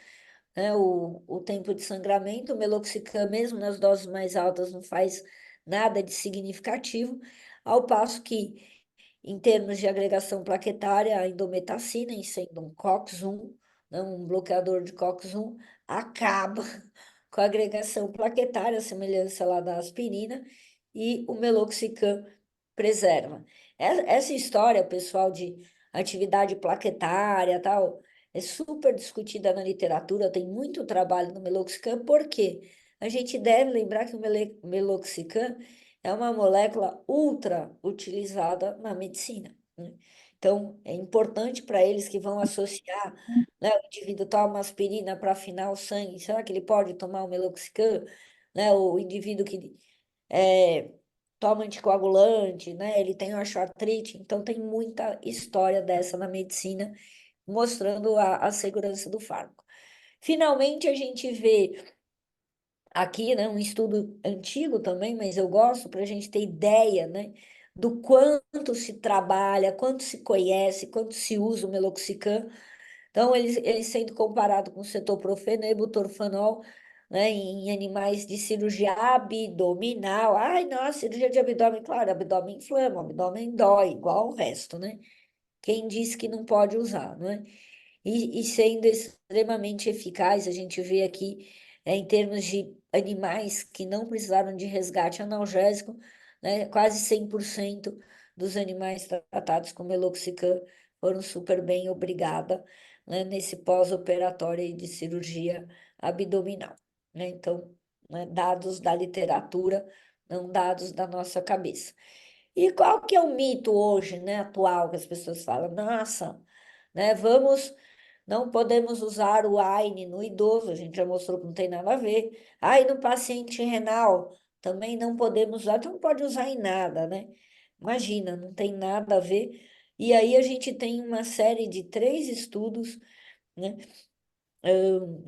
né, o tempo de sangramento, o meloxicam, mesmo nas doses mais altas, não faz nada de significativo, ao passo que, em termos de agregação plaquetária, a indometacina, em sendo um COX-1, né, um bloqueador de COX-1, acaba com a agregação plaquetária, a semelhança lá da aspirina, e o meloxicam preserva. Essa história, pessoal, de atividade plaquetária, tal, é super discutida na literatura, tem muito trabalho no meloxicam, porque a gente deve lembrar que o meloxicam é uma molécula ultra utilizada na medicina, né? Então, é importante para eles que vão associar, né, o indivíduo toma aspirina para afinar o sangue, será que ele pode tomar o meloxicam? Né, o indivíduo que é, toma anticoagulante, né, ele tem osteoartrite, então tem muita história dessa na medicina, mostrando a segurança do fármaco. Finalmente, a gente vê aqui, né, um estudo antigo também, mas eu gosto para a gente ter ideia, né, do quanto se trabalha, quanto se conhece, quanto se usa o meloxicam. Então, eles sendo comparado com cetoprofeno e butorfanol, né, em animais de cirurgia abdominal. Ai, nossa, cirurgia de abdômen, claro, abdômen inflama, abdômen dói, igual o resto, né? Quem disse que não pode usar, não é? E sendo extremamente eficaz, a gente vê aqui, em termos de animais que não precisaram de resgate analgésico, né, quase 100% dos animais tratados com meloxicam foram super bem, obrigada, né, nesse pós-operatório aí de cirurgia abdominal, né? Então, né, dados da literatura, não dados da nossa cabeça. E qual que é o mito hoje, né, atual, que as pessoas falam? Nossa, né, não podemos usar o AINE no idoso, a gente já mostrou que não tem nada a ver. Ai, no paciente renal, também não podemos usar, então não pode usar em nada, né? Imagina, não tem nada a ver. E aí a gente tem uma série de 3 estudos, né,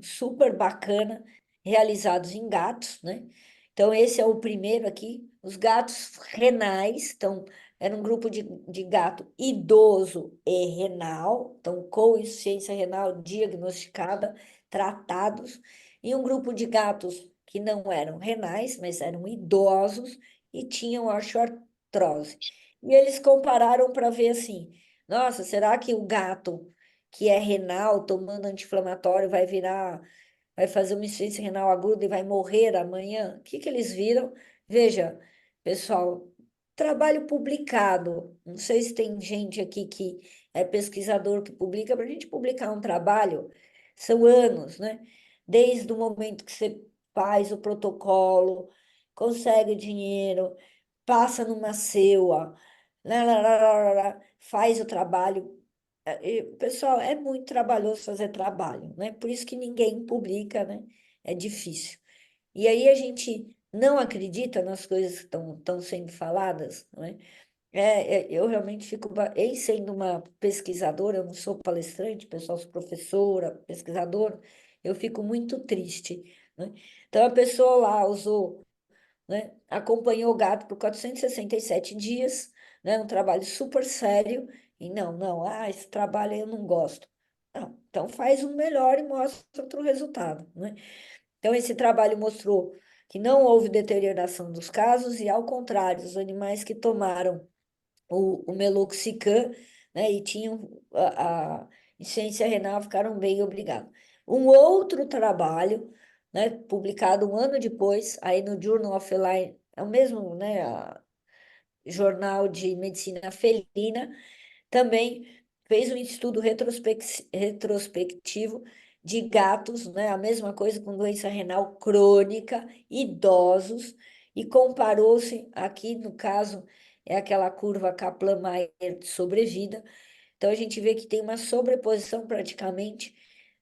super bacana, realizados em gatos, né? Então, esse é o primeiro aqui, os gatos renais, então, era um grupo de gato idoso e renal, então, com insuficiência renal diagnosticada, tratados, e um grupo de gatos que não eram renais, mas eram idosos e tinham osteoartrose. E eles compararam para ver assim, nossa, será que o gato que é renal, tomando anti-inflamatório, vai fazer uma insuficiência renal aguda e vai morrer amanhã? O que que eles viram? Veja, pessoal, trabalho publicado. Não sei se tem gente aqui que é pesquisador que publica. Para a gente publicar um trabalho, são anos, né? Desde o momento que você faz o protocolo, consegue o dinheiro, passa numa CEUA, faz o trabalho. Pessoal, é muito trabalhoso fazer trabalho, né? Por isso que ninguém publica, né? É difícil. E aí a gente não acredita nas coisas que estão sendo faladas, né? Eu realmente fico, em sendo uma pesquisadora, eu não sou palestrante, pessoal, sou professora, pesquisadora, eu fico muito triste, né? Então a pessoa lá usou, né? Acompanhou o gato por 467 dias, né? Um trabalho super sério, e não, esse trabalho aí eu não gosto. Não, então faz um melhor e mostra outro resultado, né? Então esse trabalho mostrou que não houve deterioração dos casos, e ao contrário, os animais que tomaram o meloxicam, né? E tinham a insuficiência renal, ficaram bem, obrigado. Um outro trabalho, né, publicado um ano depois, aí no Journal of Feline, é o mesmo, né, jornal de medicina felina, também fez um estudo retrospectivo de gatos, né, a mesma coisa com doença renal crônica, idosos, e comparou-se, aqui no caso, é aquela curva Kaplan-Meier de sobrevida. Então, a gente vê que tem uma sobreposição praticamente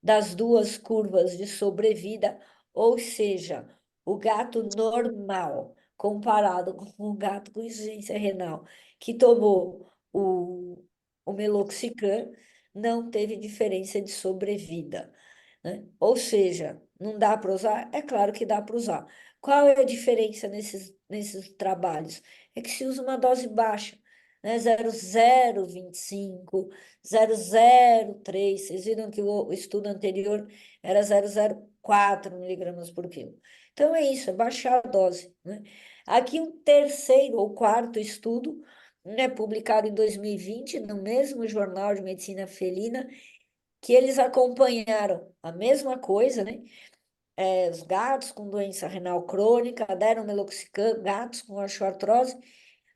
das duas curvas de sobrevida, ou seja, o gato normal, comparado com o gato com insuficiência renal, que tomou o meloxicam, não teve diferença de sobrevida, né? Ou seja, não dá para usar? É claro que dá para usar. Qual é a diferença nesses trabalhos? É que se usa uma dose baixa, né? 0,025, 0,03. Vocês viram que o estudo anterior era 0,04 miligramas por quilo. Então é isso, é baixar a dose, né? Aqui um terceiro ou quarto estudo, né, publicado em 2020, no mesmo Jornal de Medicina Felina, que eles acompanharam a mesma coisa, né? Os gatos com doença renal crônica, deram meloxicam, gatos com osteoartrose.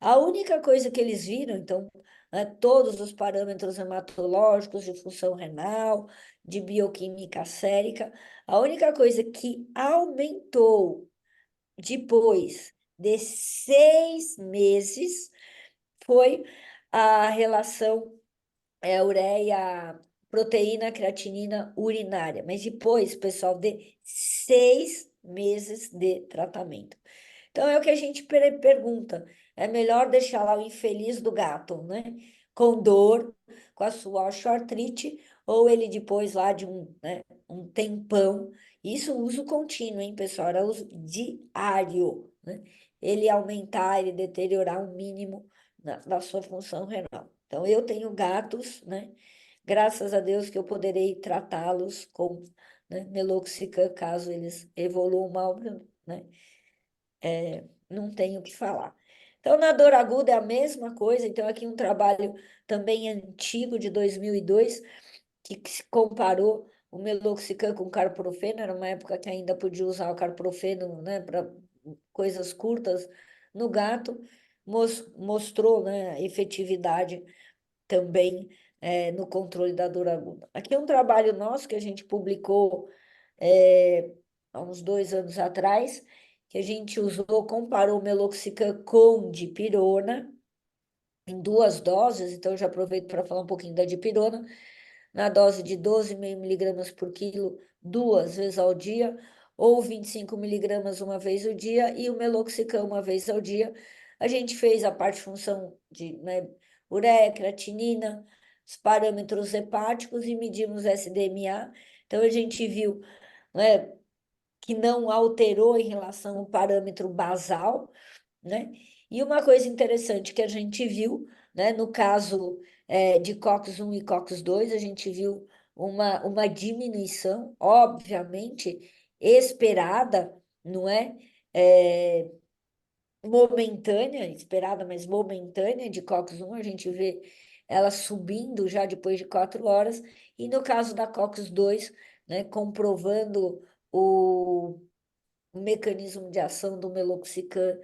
A única coisa que eles viram, então, né, todos os parâmetros hematológicos de função renal, de bioquímica sérica, a única coisa que aumentou depois de 6 meses foi a relação ureia, proteína, creatinina urinária. Mas depois, pessoal, de 6 meses de tratamento. Então, é o que a gente pergunta. É melhor deixar lá o infeliz do gato, né? Com dor, com a sua osteoartrite, ou ele depois lá de um tempão. Isso uso contínuo, hein, pessoal? Era uso diário, né? Ele aumentar, ele deteriorar o mínimo da sua função renal. Então, eu tenho gatos, né? Graças a Deus que eu poderei tratá-los com, né, meloxicam, caso eles evoluam mal, né? Não tenho o que falar. Então, na dor aguda é a mesma coisa. Então, aqui um trabalho também antigo, de 2002, que se comparou o meloxicam com carprofeno. Era uma época que ainda podia usar o carprofeno, né, para coisas curtas no gato. Mostrou, né, efetividade também no controle da dor aguda. Aqui é um trabalho nosso que a gente publicou há uns 2 anos atrás, que a gente usou, comparou o meloxicam com dipirona em 2 doses, então eu já aproveito para falar um pouquinho da dipirona, na dose de 12,5 miligramas por quilo, 2 vezes ao dia, ou 25 miligramas uma vez ao dia, e o meloxicam uma vez ao dia. A gente fez a parte de função de, né, ureia, creatinina, os parâmetros hepáticos e medimos SDMA. Então, a gente viu, né, que não alterou em relação ao parâmetro basal, né? E uma coisa interessante que a gente viu, né, no caso de COX-1 e COX-2, a gente viu uma diminuição, obviamente, esperada, não é? Momentânea, esperada, mas momentânea de COX-1, a gente vê ela subindo já depois de 4 horas, e no caso da COX-2, né, comprovando o mecanismo de ação do meloxicam,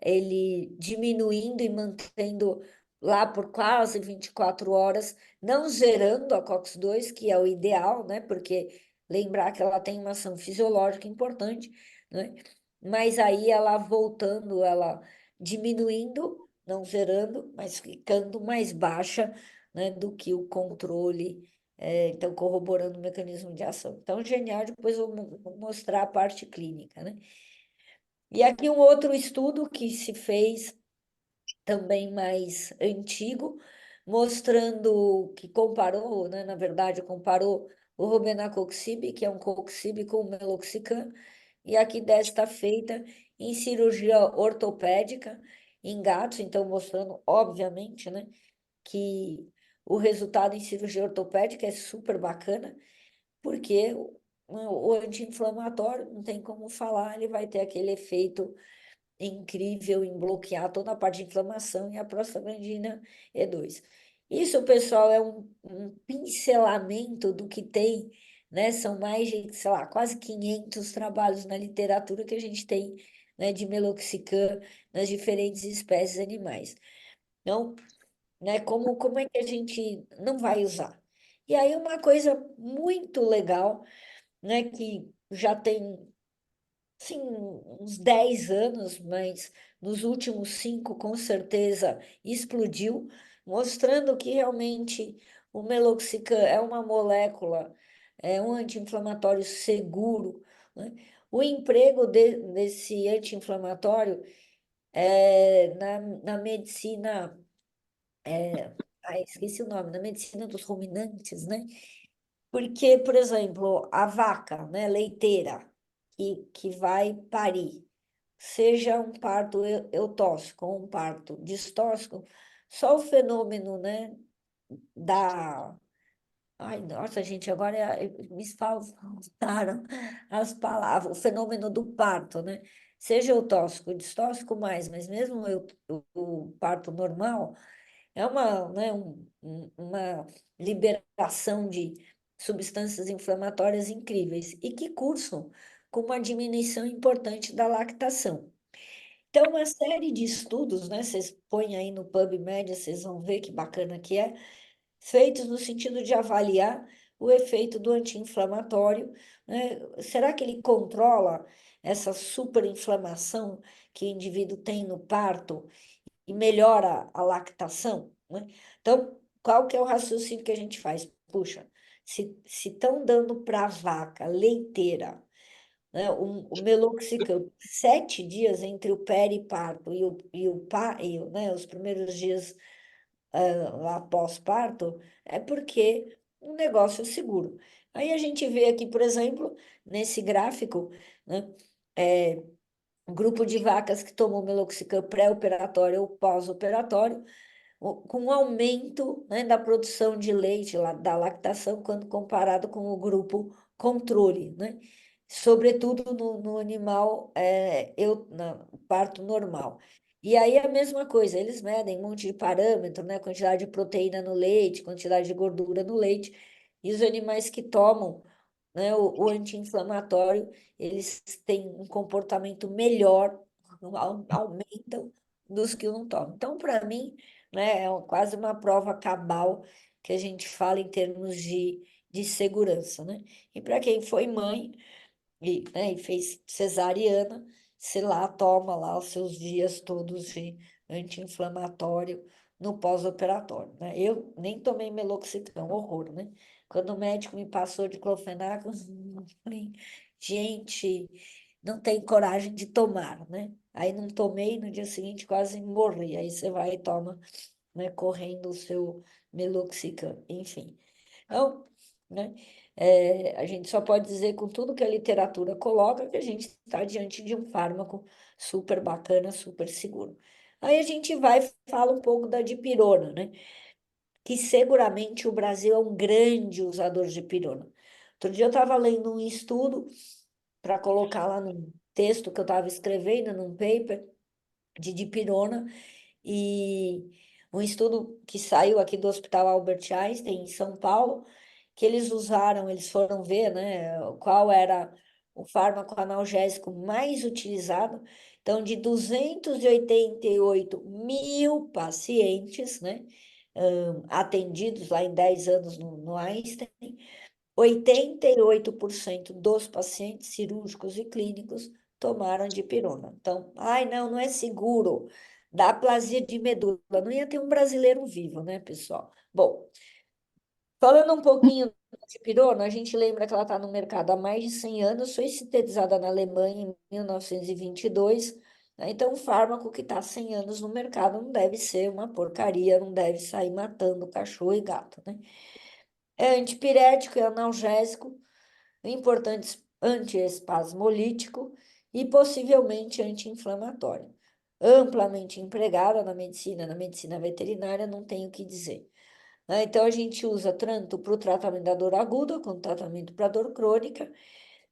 ele diminuindo e mantendo lá por quase 24 horas, não zerando a COX-2, que é o ideal, né? Porque lembrar que ela tem uma ação fisiológica importante, né? Mas aí ela voltando, ela diminuindo, não zerando, mas ficando mais baixa, né, do que o controle, então corroborando o mecanismo de ação. Então, genial, depois eu vou mostrar a parte clínica, né? E aqui um outro estudo que se fez também mais antigo, mostrando que comparou, né, na verdade, comparou o robenacoxib, que é um coxib, com o meloxicam, e aqui desta feita em cirurgia ortopédica em gatos, então mostrando, obviamente, né, que o resultado em cirurgia ortopédica é super bacana, porque o anti-inflamatório, não tem como falar, ele vai ter aquele efeito incrível em bloquear toda a parte de inflamação e a prostaglandina E2. Isso, pessoal, é um pincelamento do que tem, né? São mais de, sei lá, quase 500 trabalhos na literatura que a gente tem, né, de meloxicam nas diferentes espécies animais. Então, né, como é que a gente não vai usar? E aí, uma coisa muito legal, né, que já tem sim, uns 10 anos, mas nos últimos 5, com certeza, explodiu, mostrando que realmente o meloxicam é uma molécula, é um anti-inflamatório seguro, né? O emprego desse anti-inflamatório na medicina, esqueci o nome, na medicina dos ruminantes, né? Porque, por exemplo, a vaca, né, leiteira, que vai parir, seja um parto eutóxico ou um parto distóxico, só o fenômeno, né, da... Ai, nossa, gente, agora me faltaram as palavras. O fenômeno do parto, né? Seja eutóxico, distóxico mais, mas mesmo o parto normal, é uma, né, uma liberação de substâncias inflamatórias incríveis e que cursam com uma diminuição importante da lactação. Então, uma série de estudos, né? Vocês põem aí no PubMed, vocês vão ver que bacana que é, feitos no sentido de avaliar o efeito do anti-inflamatório, né? Será que ele controla essa superinflamação que o indivíduo tem no parto e melhora a lactação, né? Então, qual que é o raciocínio que a gente faz? Puxa, se estão dando para a vaca leiteira, né, o meloxicam, 7 dias entre o periparto né, os primeiros dias após parto, é porque o negócio é seguro. Aí a gente vê aqui, por exemplo, nesse gráfico, né, um grupo de vacas que tomou meloxicam pré-operatório ou pós-operatório, com um aumento, né, da produção de leite, da lactação, quando comparado com o grupo controle, né? Sobretudo no animal parto normal. E aí a mesma coisa, eles medem um monte de parâmetro, né? Quantidade de proteína no leite, quantidade de gordura no leite, e os animais que tomam, né, o anti-inflamatório, eles têm um comportamento melhor, aumentam dos que não tomam. Então, para mim, né, quase uma prova cabal que a gente fala em termos de segurança, né? E para quem foi mãe e fez cesariana, sei lá, toma lá os seus dias todos de anti-inflamatório no pós-operatório, né? Eu nem tomei meloxicam, horror, né? Quando o médico me passou de clofenaco, eu falei, gente, não tem coragem de tomar, né? Aí não tomei, no dia seguinte quase morri. Aí você vai e toma, né, correndo o seu meloxicam, enfim. Então, né, a gente só pode dizer com tudo que a literatura coloca que a gente está diante de um fármaco super bacana, super seguro. Aí a gente vai e fala um pouco da dipirona, né? Que seguramente o Brasil é um grande usador de dipirona. Outro dia eu estava lendo um estudo para colocar lá num texto que eu estava escrevendo, num paper de dipirona, e um estudo que saiu aqui do Hospital Albert Einstein, em São Paulo, que eles foram ver, né, qual era o fármaco analgésico mais utilizado. Então, de 288 mil pacientes, né, atendidos lá em 10 anos no Einstein, 88% dos pacientes cirúrgicos e clínicos tomaram dipirona. Então, ai, não é seguro. Dá aplasia de medula. Não ia ter um brasileiro vivo, né, pessoal? Bom, falando um pouquinho da dipirona, a gente lembra que ela está no mercado há mais de 100 anos, foi sintetizada na Alemanha em 1922, né? Então, um fármaco que está há 100 anos no mercado não deve ser uma porcaria, não deve sair matando cachorro e gato, né? É antipirético, é analgésico, importante antiespasmolítico e possivelmente anti-inflamatório. Amplamente empregada na medicina veterinária, não tenho o que dizer, né? Então, a gente usa tanto para o tratamento da dor aguda, quanto tratamento para dor crônica,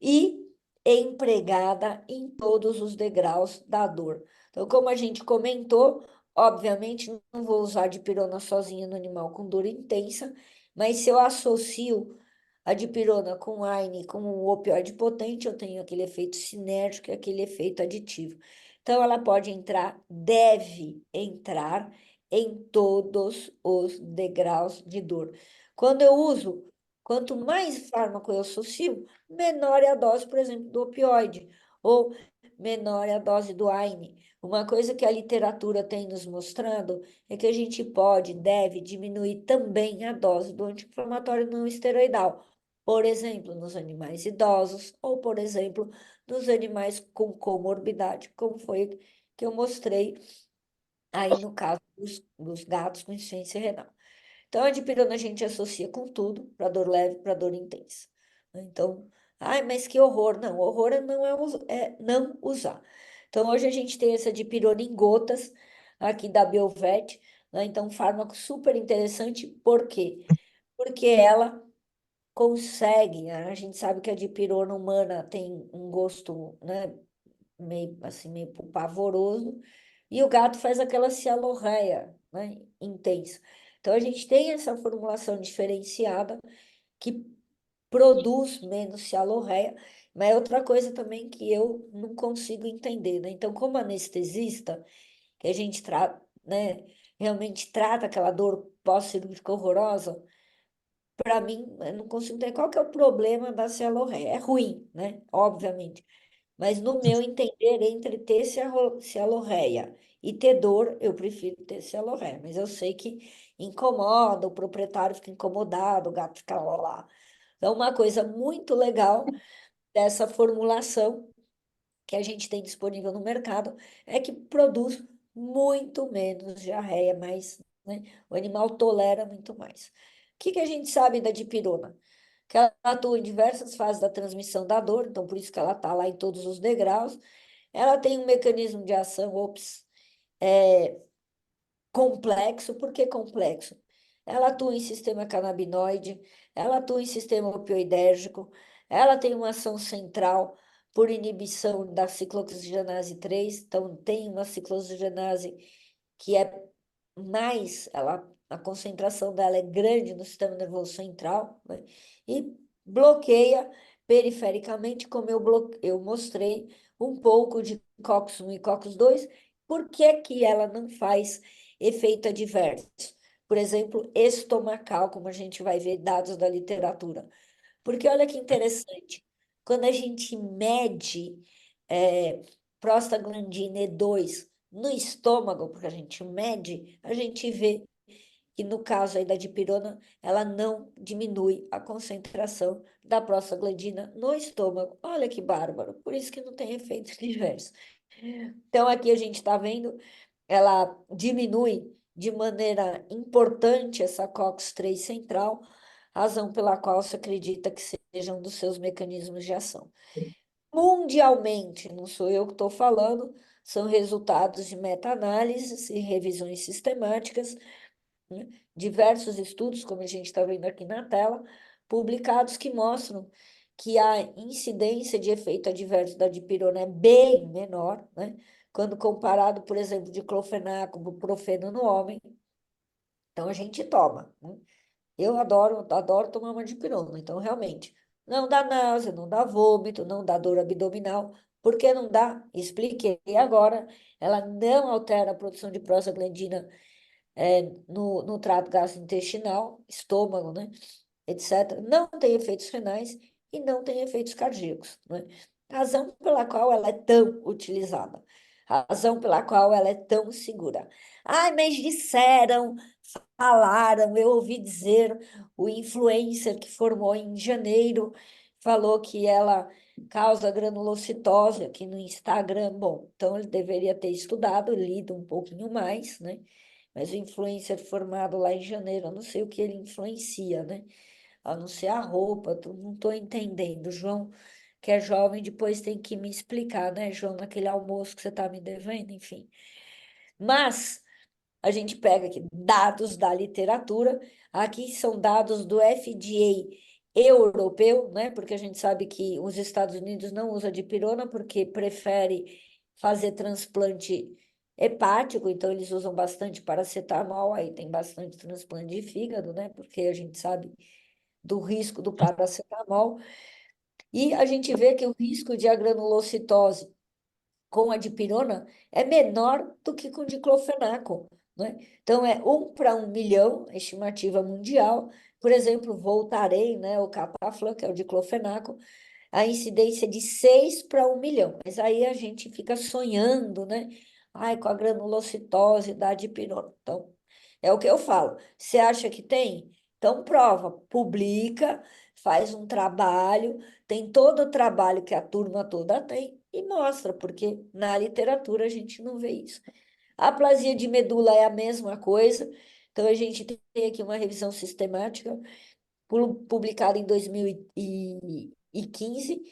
e é empregada em todos os degraus da dor. Então, como a gente comentou, Obviamente, não vou usar a dipirona sozinha no animal com dor intensa, mas se eu associo a dipirona com AINE, com um opioide potente, eu tenho aquele efeito sinérgico e aquele efeito aditivo. Então, ela pode entrar, deve entrar em todos os degraus de dor. Quando eu uso, quanto mais fármaco eu associo, menor é a dose, por exemplo, do opioide, ou menor é a dose do AINE. Uma coisa que a literatura tem nos mostrado é que a gente pode, deve diminuir também a dose do anti-inflamatório não esteroidal. Por exemplo, nos animais idosos, ou, por exemplo, nos animais com comorbidade, como foi que eu mostrei aí no caso dos gatos com insuficiência renal. Então, a dipirona a gente associa com tudo, para dor leve, para dor intensa. Então, ai, mas que horror. Não, horror é não usar. Então, hoje a gente tem essa dipirona em gotas, aqui da Biovet, né? Então, um fármaco super interessante, por quê? Porque ela consegue, né? A gente sabe que a dipirona humana tem um gosto, né, meio assim, meio pavoroso, e o gato faz aquela cialorreia, né, intensa. Então, a gente tem essa formulação diferenciada que produz menos cialorreia, mas é outra coisa também que eu não consigo entender, né? Então, como anestesista, que a gente trata, né, realmente trata aquela dor pós-cirúrgica horrorosa, para mim, eu não consigo entender qual que é o problema da cialorreia. É ruim, né? Obviamente. Mas no meu entender, entre ter cialorreia e ter dor, eu prefiro ter cialorreia. Mas eu sei que incomoda, o proprietário fica incomodado, o gato fica lá. Então, uma coisa muito legal dessa formulação que a gente tem disponível no mercado é que produz muito menos diarreia, mas, né, o animal tolera muito mais. O que que a gente sabe da dipirona? Que ela atua em diversas fases da transmissão da dor, então por isso que ela está lá em todos os degraus. Ela tem um mecanismo de ação, complexo. Por que complexo? Ela atua em sistema canabinoide, ela atua em sistema opioidérgico, ela tem uma ação central por inibição da ciclooxigenase 3, então tem uma ciclooxigenase que é mais, a concentração dela é grande no sistema nervoso central, né? E bloqueia perifericamente, como eu mostrei, um pouco de COX-1 e COX-2. Por que que ela não faz efeito adverso? Por exemplo, estomacal, como a gente vai ver dados da literatura. Porque olha que interessante, quando a gente mede é, prostaglandina E2 no estômago, porque a gente vê que no caso aí da dipirona, ela não diminui a concentração da prostaglandina no estômago. Olha que bárbaro, por isso que não tem efeitos diversos. Então, aqui a gente está vendo, ela diminui de maneira importante essa COX-3 central, razão pela qual se acredita que seja um dos seus mecanismos de ação. Mundialmente, não sou eu que estou falando, são resultados de meta-análises e revisões sistemáticas, né? Diversos estudos, como a gente está vendo aqui na tela, publicados que mostram que a incidência de efeito adverso da dipirona é bem menor, né? Quando comparado, por exemplo, de clofenaco, buprofeno no homem. Então, a gente toma, né? Eu adoro tomar uma dipirona, então realmente não dá náusea, não dá vômito, não dá dor abdominal. Por que não dá? Expliquei agora. Ela não altera a produção de prostaglandina no trato gastrointestinal, estômago, né, etc. Não tem efeitos renais e não tem efeitos cardíacos, né? Razão pela qual ela é tão utilizada, razão pela qual ela é tão segura. Ai, mas disseram, falaram, eu ouvi dizer, o influencer que formou em janeiro falou que ela causa granulocitose aqui no Instagram. Bom, então ele deveria ter estudado, lido um pouquinho mais, né? Mas o influencer formado lá em janeiro, eu não sei o que ele influencia, né? A não ser a roupa, não estou entendendo. João, que é jovem, depois tem que me explicar, né, João, naquele almoço que você está me devendo, enfim. Mas a gente pega aqui dados da literatura, aqui são dados do FDA europeu, né? Porque a gente sabe que os Estados Unidos não usa dipirona porque prefere fazer transplante hepático, então eles usam bastante paracetamol, aí tem bastante transplante de fígado, né? Porque a gente sabe do risco do paracetamol. E a gente vê que o risco de agranulocitose com a dipirona é menor do que com diclofenaco, né? Então, é 1 para 1 milhão, a estimativa mundial. Por exemplo, Voltaren, né, o Cataflã, que é o diclofenaco, a incidência de 6 para 1 milhão. Mas aí a gente fica sonhando, né? Ai, com a granulocitose da dipirona. Então, é o que eu falo. Você acha que tem? Então, prova, publica, faz um trabalho, tem todo o trabalho que a turma toda tem e mostra, porque na literatura a gente não vê isso. A aplasia de medula é a mesma coisa. Então, a gente tem aqui uma revisão sistemática publicado em 2015,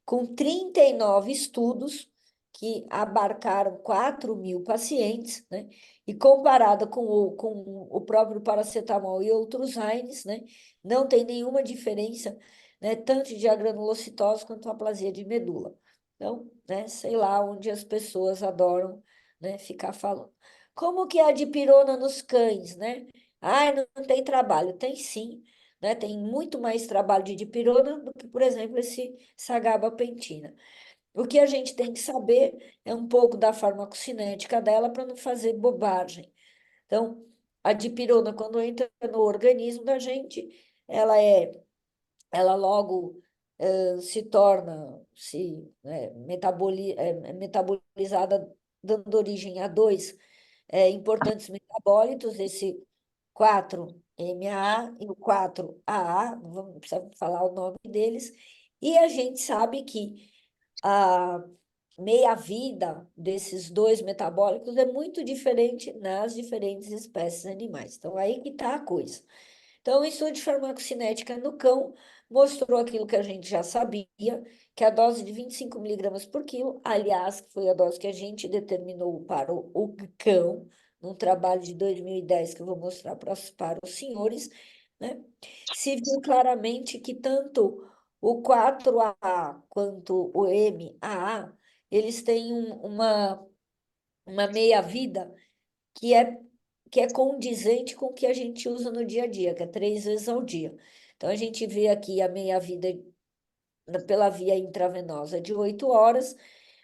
com 39 estudos que abarcaram 4.000 pacientes, né? E comparada com o próprio paracetamol e outros AINES, né? Não tem nenhuma diferença, né? Tanto de agranulocitose quanto aplasia de medula. Então, né? Sei lá onde as pessoas adoram, né? Ficar falando. Como que é a dipirona nos cães, né? Ah, não tem trabalho. Tem sim, né? Tem muito mais trabalho de dipirona do que, por exemplo, essa gabapentina. O que a gente tem que saber é um pouco da farmacocinética dela para não fazer bobagem. Então, a dipirona, quando entra no organismo da gente, ela ela logo se torna metabolizada, dando origem a dois importantes metabólitos, esse 4-MAA e o 4-AA, não vamos precisar falar o nome deles, e a gente sabe que a meia-vida desses dois metabólicos é muito diferente nas diferentes espécies animais. Então, aí que está a coisa. Então, o estudo de farmacocinética no cão mostrou aquilo que a gente já sabia, que a dose de 25 miligramas por quilo, aliás, que foi a dose que a gente determinou para o cão, num trabalho de 2010 que eu vou mostrar para os senhores, né? Se viu claramente que tanto o 4AA quanto o MAA, eles têm uma meia-vida que é, que é condizente com o que a gente usa no dia a dia, que é 3 vezes ao dia. Então, a gente vê aqui a meia-vida pela via intravenosa de 8 horas,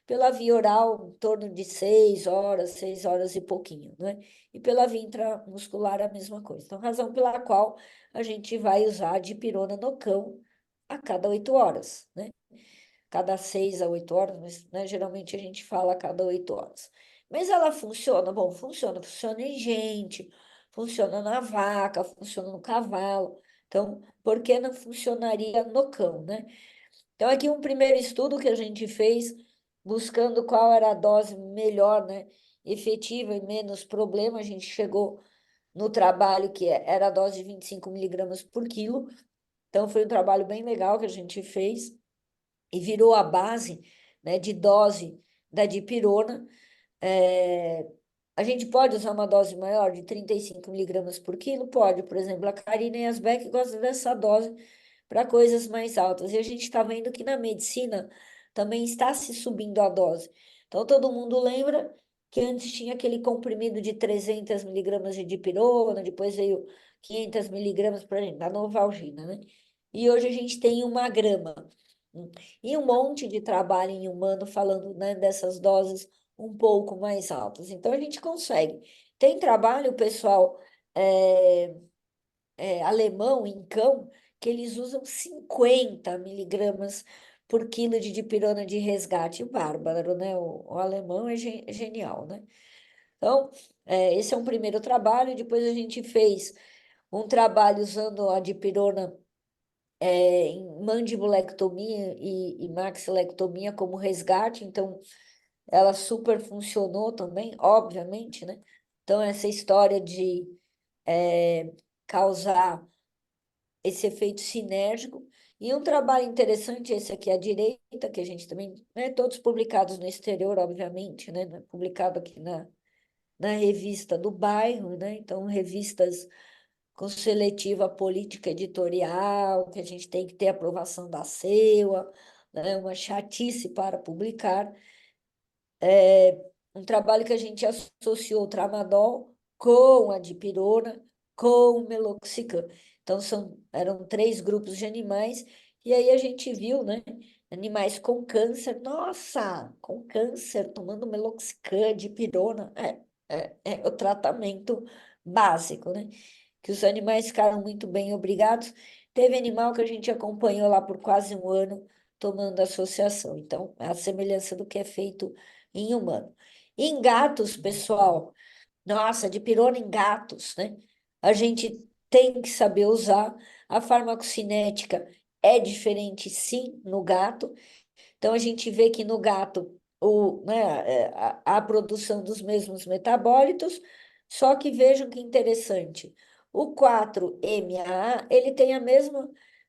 pela via oral em torno de 6 horas, 6 horas e pouquinho, né? E pela via intramuscular a mesma coisa. Então, razão pela qual a gente vai usar a dipirona no cão a cada 8 horas, né? Cada 6 a 8 horas, mas né, geralmente a gente fala a cada 8 horas. Mas ela funciona? Bom, funciona em gente, funciona na vaca, funciona no cavalo. Então, por que não funcionaria no cão, né? Então, aqui um primeiro estudo que a gente fez, buscando qual era a dose melhor, né? Efetiva e menos problema, a gente chegou no trabalho que era a dose de 25 miligramas por quilo. Então, foi um trabalho bem legal que a gente fez e virou a base, né, de dose da dipirona. A gente pode usar uma dose maior, de 35 miligramas por quilo? Pode. Por exemplo, a Karina Yazbek gosta dessa dose para coisas mais altas. E a gente está vendo que na medicina também está se subindo a dose. Então, todo mundo lembra que antes tinha aquele comprimido de 300 miligramas de dipirona, depois veio 500 miligramas para a Novalgina, né? E hoje a gente tem 1 grama. E um monte de trabalho em humano falando, né, dessas doses um pouco mais altas. Então, a gente consegue. Tem trabalho, pessoal, é, alemão, em cão, que eles usam 50 miligramas por quilo de dipirona de resgate. Bárbaro, né? O alemão é genial, né? Então, esse é um primeiro trabalho. Depois a gente fez um trabalho usando a dipirona em mandibulectomia e maxilectomia como resgate. Então, ela super funcionou também, obviamente, né? Então, essa história de causar esse efeito sinérgico. E um trabalho interessante, esse aqui à direita, que a gente também, né, todos publicados no exterior, obviamente, né, publicado aqui na revista do bairro, né, então revistas com seletiva política editorial, que a gente tem que ter aprovação da CEUA, né, uma chatice para publicar. um trabalho que a gente associou o tramadol com a dipirona, com o meloxicam. Então, eram 3 grupos de animais, e aí a gente viu, né? Animais com câncer, nossa, com câncer, tomando meloxicam, dipirona, é o tratamento básico, né? Que os animais ficaram muito bem, obrigados. Teve animal que a gente acompanhou lá por quase um ano, tomando associação. Então, é a semelhança do que é feito em humano. Em gatos, pessoal, nossa, dipirona em gatos, né? A gente tem que saber usar. A farmacocinética é diferente, sim, no gato. Então, a gente vê que no gato a produção dos mesmos metabólitos, só que vejam que interessante. O 4-MAA, ele tem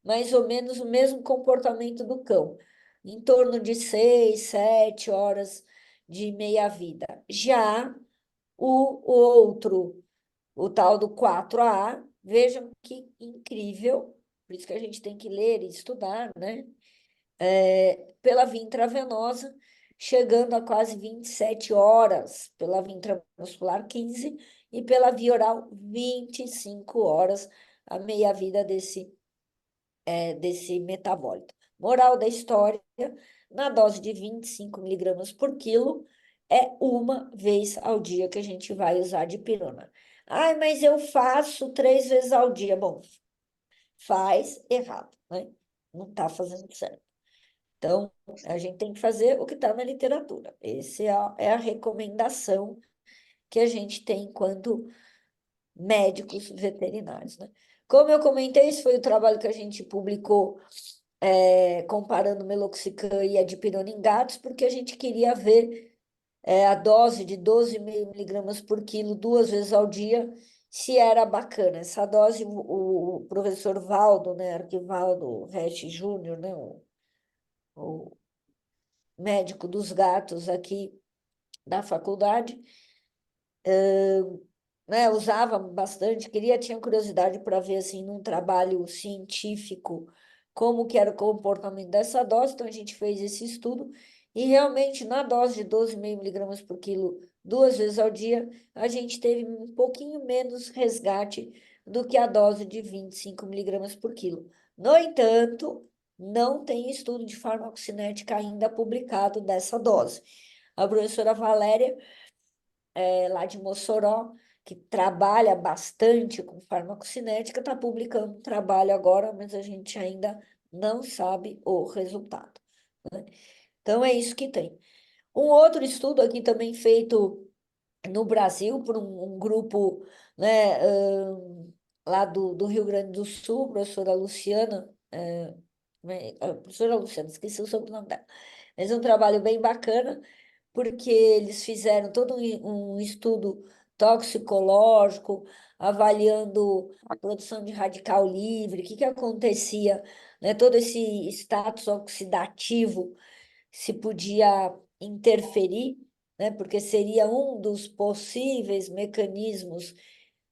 mais ou menos o mesmo comportamento do cão, em torno de 6, 7 horas de meia-vida. Já o outro, o tal do 4A, vejam que incrível, por isso que a gente tem que ler e estudar, né? Pela via intravenosa, chegando a quase 27 horas, pela via intramuscular 15, e pela via oral 25 horas, a meia-vida desse metabólito. Moral da história, na dose de 25 miligramas por quilo, é uma vez ao dia que a gente vai usar dipirona. Ai, mas eu faço 3 vezes ao dia. Bom, faz errado, né? Não está fazendo certo. Então, a gente tem que fazer o que está na literatura. Essa é a recomendação que a gente tem enquanto médicos veterinários, né? Como eu comentei, esse foi o trabalho que a gente publicou comparando meloxicam e a dipirona em gatos, porque a gente queria ver a dose de 12,5 miligramas por quilo 2 vezes ao dia, se era bacana. Essa dose, o professor Valdo, né, Arquivaldo Resch Júnior, né, o médico dos gatos aqui da faculdade, né, usava bastante, tinha curiosidade para ver, assim, num trabalho científico, como que era o comportamento dessa dose, então a gente fez esse estudo, e realmente, na dose de 12,5 miligramas por quilo, 2 vezes ao dia, a gente teve um pouquinho menos resgate do que a dose de 25 miligramas por quilo. No entanto, não tem estudo de farmacocinética ainda publicado dessa dose. A professora Valéria lá de Mossoró, que trabalha bastante com farmacocinética, está publicando um trabalho agora, mas a gente ainda não sabe o resultado, né? Então, é isso que tem. Um outro estudo aqui também feito no Brasil por um grupo, né, lá do Rio Grande do Sul, professora Luciana, a professora Luciana, esqueci o sobrenome dela, mas é um trabalho bem bacana, porque eles fizeram todo um estudo toxicológico, avaliando a produção de radical livre, o que acontecia, né? Todo esse status oxidativo se podia interferir, né? Porque seria um dos possíveis mecanismos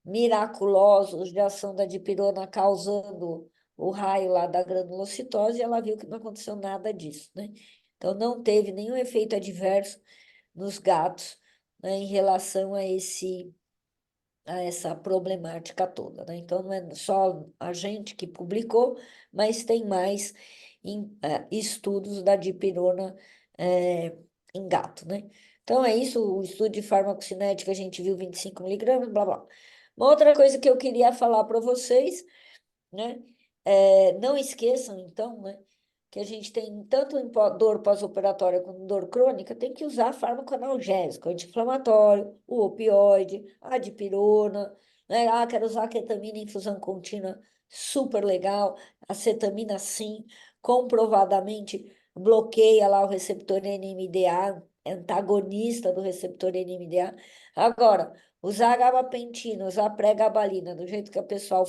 miraculosos de ação da dipirona causando o raio lá da granulocitose, e ela viu que não aconteceu nada disso, né? Então, não teve nenhum efeito adverso nos gatos, né, em relação a essa problemática toda, né? Então, não é só a gente que publicou, mas tem mais estudos da dipirona em gato, né? Então, é isso, o estudo de farmacocinética, a gente viu 25 miligramas, blá, blá. Uma outra coisa que eu queria falar para vocês, né? Não esqueçam, então, né, que a gente tem tanto dor pós-operatória quanto dor crônica, tem que usar fármaco analgésico, anti-inflamatório, o opioide, a dipirona, né? Ah, quero usar ketamina em infusão contínua, super legal. A cetamina, sim, comprovadamente bloqueia lá o receptor NMDA, é antagonista do receptor NMDA. Agora, usar gabapentina, usar pré-gabalina, do jeito que a pessoa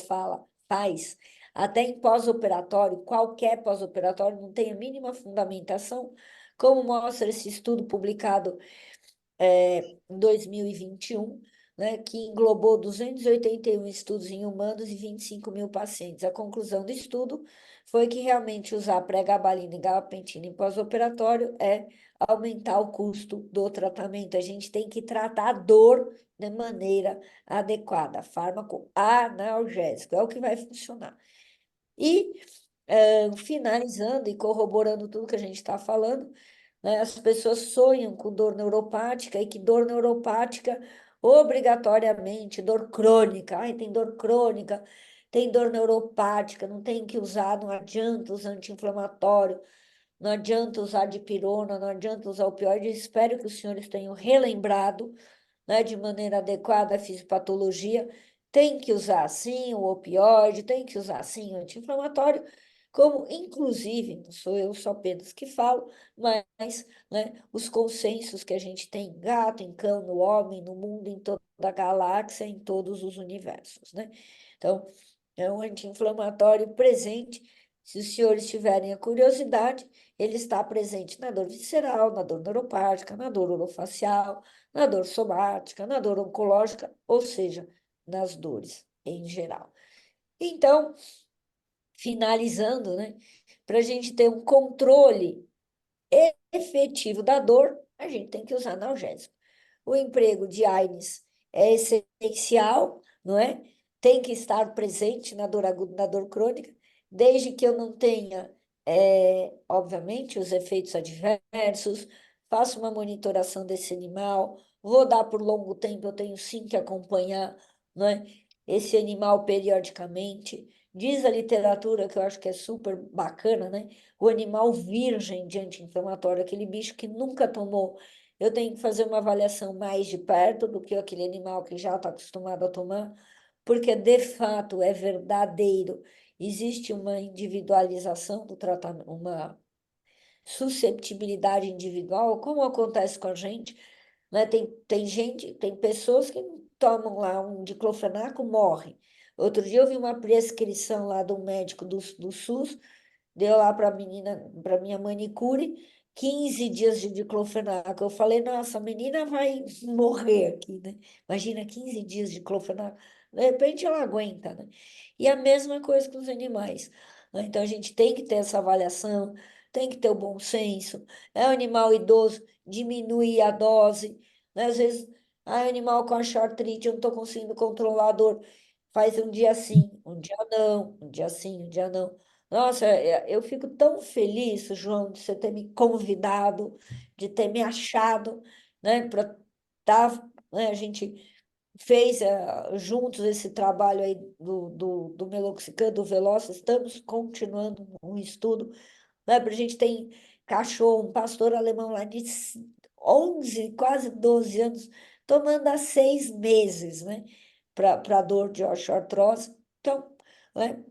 faz, até em pós-operatório, qualquer pós-operatório, não tem a mínima fundamentação, como mostra esse estudo publicado em 2021, né, que englobou 281 estudos em humanos e 25 mil pacientes. A conclusão do estudo foi que realmente usar pregabalina e gabapentina em pós-operatório é aumentar o custo do tratamento. A gente tem que tratar a dor de maneira adequada. Fármaco analgésico é o que vai funcionar. E, finalizando e corroborando tudo que a gente está falando, né, as pessoas sonham com dor neuropática e que dor neuropática, obrigatoriamente, dor crônica. Ai, tem dor crônica, tem dor neuropática, não tem que usar, não adianta usar anti-inflamatório, não adianta usar dipirona, não adianta usar opioide. Espero que os senhores tenham relembrado, né, de maneira adequada a fisiopatologia. Tem que usar sim o opioide, tem que usar sim o anti-inflamatório, como inclusive, não sou eu só apenas que falo, mas, né, os consensos que a gente tem em gato, em cão, no homem, no mundo, em toda a galáxia, em todos os universos, né? Então, é um anti-inflamatório presente. Se os senhores tiverem a curiosidade, ele está presente na dor visceral, na dor neuropática, na dor orofacial, na dor somática, na dor oncológica, ou seja, nas dores em geral. Então, finalizando, né, para a gente ter um controle efetivo da dor, a gente tem que usar analgésico. O emprego de AINES é essencial, não é? Tem que estar presente na dor aguda, na dor crônica, desde que eu não tenha, obviamente, os efeitos adversos, faço uma monitoração desse animal, vou dar por longo tempo, eu tenho sim que acompanhar, não é? Esse animal periodicamente. Diz a literatura, que eu acho que é super bacana, né? O animal virgem de anti-inflamatório, aquele bicho que nunca tomou, eu tenho que fazer uma avaliação mais de perto do que aquele animal que já está acostumado a tomar, porque de fato é verdadeiro. Existe uma individualização do tratamento, uma susceptibilidade individual, como acontece com a gente, né? Tem gente, tem pessoas que tomam lá um diclofenaco, morrem. Outro dia eu vi uma prescrição lá de um médico do SUS, deu lá para a menina, para minha manicure, 15 dias de diclofenaco. Eu falei, nossa, a menina vai morrer aqui, né? Imagina 15 dias de diclofenaco. De repente ela aguenta, né? E a mesma coisa com os animais, né? Então a gente tem que ter essa avaliação, tem que ter o bom senso. É um animal idoso, diminuir a dose, né? Às vezes, animal com artrite, eu não estou conseguindo controlar a dor. Faz um dia sim, um dia não, um dia sim, um dia não. Nossa, eu fico tão feliz, João, de você ter me convidado, de ter me achado, né, para estar, né, a gente fez juntos esse trabalho aí do Meloxicam, do Veloz, estamos continuando um estudo, né, a gente tem cachorro, um pastor alemão lá de 11, quase 12 anos, tomando há 6 meses, né, para dor de osteoartrose. Então, né,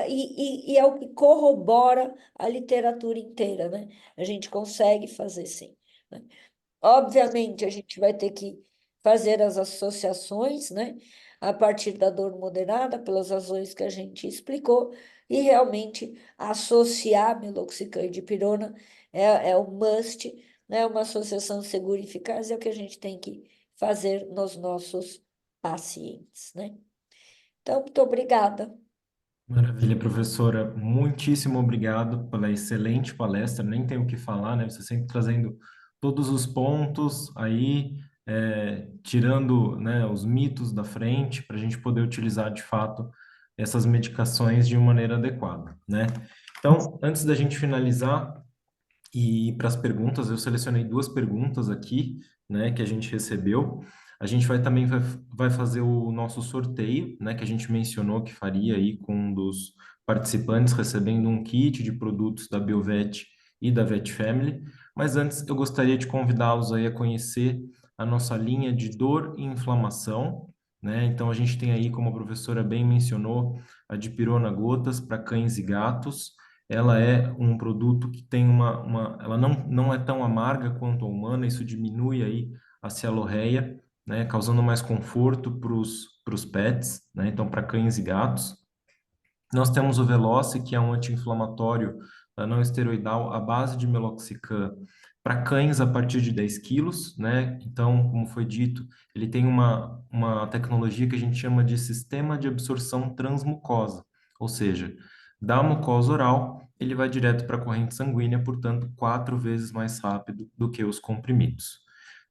e é o que corrobora a literatura inteira, né? A gente consegue fazer sim, né? Obviamente, a gente vai ter que fazer as associações, né? A partir da dor moderada, pelas razões que a gente explicou, e realmente associar meloxicam e dipirona é um must, né? Uma associação segura e eficaz é o que a gente tem que fazer nos nossos pacientes, né? Então, muito obrigada. Maravilha, professora. Muitíssimo obrigado pela excelente palestra. Nem tenho o que falar, né? Você sempre trazendo todos os pontos aí, tirando, né, os mitos da frente para a gente poder utilizar de fato essas medicações de uma maneira adequada, né? Então, antes da gente finalizar, e para as perguntas, eu selecionei duas perguntas aqui, né, que a gente recebeu. A gente vai fazer o nosso sorteio, né, que a gente mencionou que faria aí com um dos participantes recebendo um kit de produtos da Biovet e da Vet Family. Mas antes, eu gostaria de convidá-los aí a conhecer a nossa linha de dor e inflamação, né? Então, a gente tem aí, como a professora bem mencionou, a dipirona gotas para cães e gatos. Ela é um produto que tem ela não é tão amarga quanto a humana, isso diminui aí a cialorreia, né, causando mais conforto para os pets, né, então para cães e gatos. Nós temos o Veloce, que é um anti-inflamatório não esteroidal à base de meloxicam para cães a partir de 10 quilos, né? Então, como foi dito, ele tem uma tecnologia que a gente chama de sistema de absorção transmucosa, ou seja, da mucosa oral, ele vai direto para a corrente sanguínea, portanto, 4 vezes mais rápido do que os comprimidos.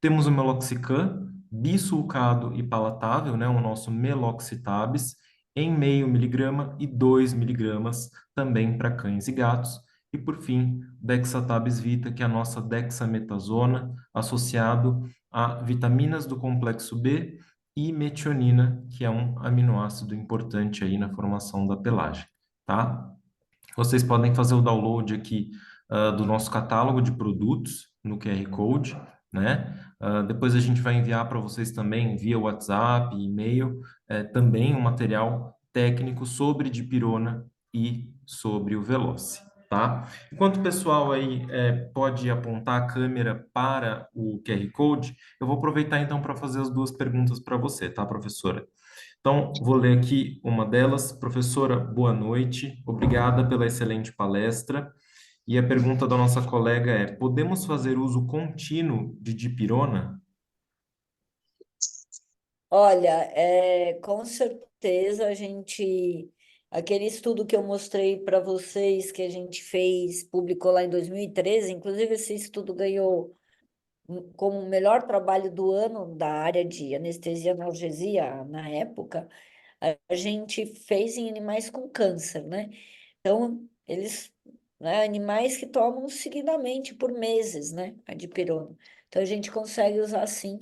Temos o meloxicam, bisulcado e palatável, né, o nosso meloxitabs, em 0,5 mg e 2 miligramas, também para cães e gatos. E, por fim, Dexatabs Vita, que é a nossa dexametasona, associado a vitaminas do complexo B e metionina, que é um aminoácido importante aí na formação da pelagem, tá? Vocês podem fazer o download aqui do nosso catálogo de produtos no QR Code, né? Depois a gente vai enviar para vocês também via WhatsApp, e-mail, também um material técnico sobre dipirona e sobre o Veloce, tá? Enquanto o pessoal aí pode apontar a câmera para o QR Code, eu vou aproveitar então para fazer as duas perguntas para você, tá, professora? Então, vou ler aqui uma delas. Professora, boa noite. Obrigada pela excelente palestra. E a pergunta da nossa colega é: podemos fazer uso contínuo de dipirona? Olha, com certeza a gente. Aquele estudo que eu mostrei para vocês, que a gente fez, publicou lá em 2013, inclusive esse estudo ganhou como o melhor trabalho do ano da área de anestesia e analgesia na época, a gente fez em animais com câncer, né? Então, eles, né, animais que tomam seguidamente por meses, né, a dipirona. Então, a gente consegue usar, sim,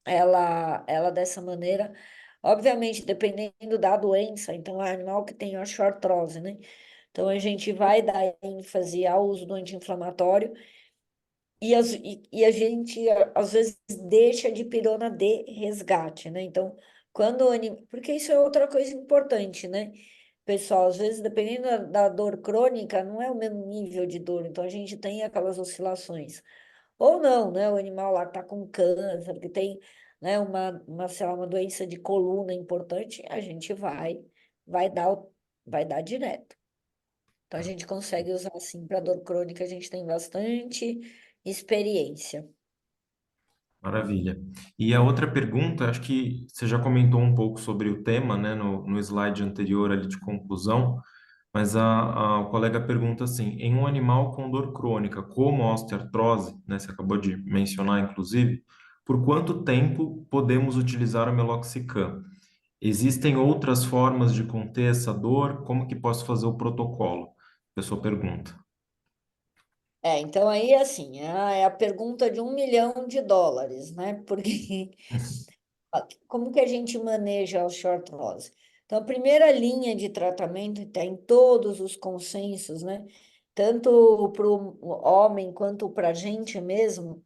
ela dessa maneira. Obviamente, dependendo da doença, então, é animal que tem osteoartrose, né? Então, a gente vai dar ênfase ao uso do anti-inflamatório e a gente, às vezes, deixa a dipirona de resgate, né? Então, quando o animal... Porque isso é outra coisa importante, né? Pessoal, às vezes, dependendo da dor crônica, não é o mesmo nível de dor, então a gente tem aquelas oscilações. Ou não, né? O animal lá está com câncer, que tem, né, sei lá, uma doença de coluna importante, a gente vai dar, vai dar direto. Então, a gente consegue usar assim para dor crônica, a gente tem bastante experiência. Maravilha. E a outra pergunta, acho que você já comentou um pouco sobre o tema, né, no slide anterior ali de conclusão, mas o colega pergunta assim: em um animal com dor crônica, como a osteoartrose, né, você acabou de mencionar, inclusive, por quanto tempo podemos utilizar o meloxicam? Existem outras formas de conter essa dor? Como que posso fazer o protocolo? A pessoa pergunta. Então aí assim, é a pergunta de US$ 1 milhão, né? Porque como que a gente maneja a osteoartrose? Então, a primeira linha de tratamento está em todos os consensos, né? Tanto para o homem quanto para a gente mesmo,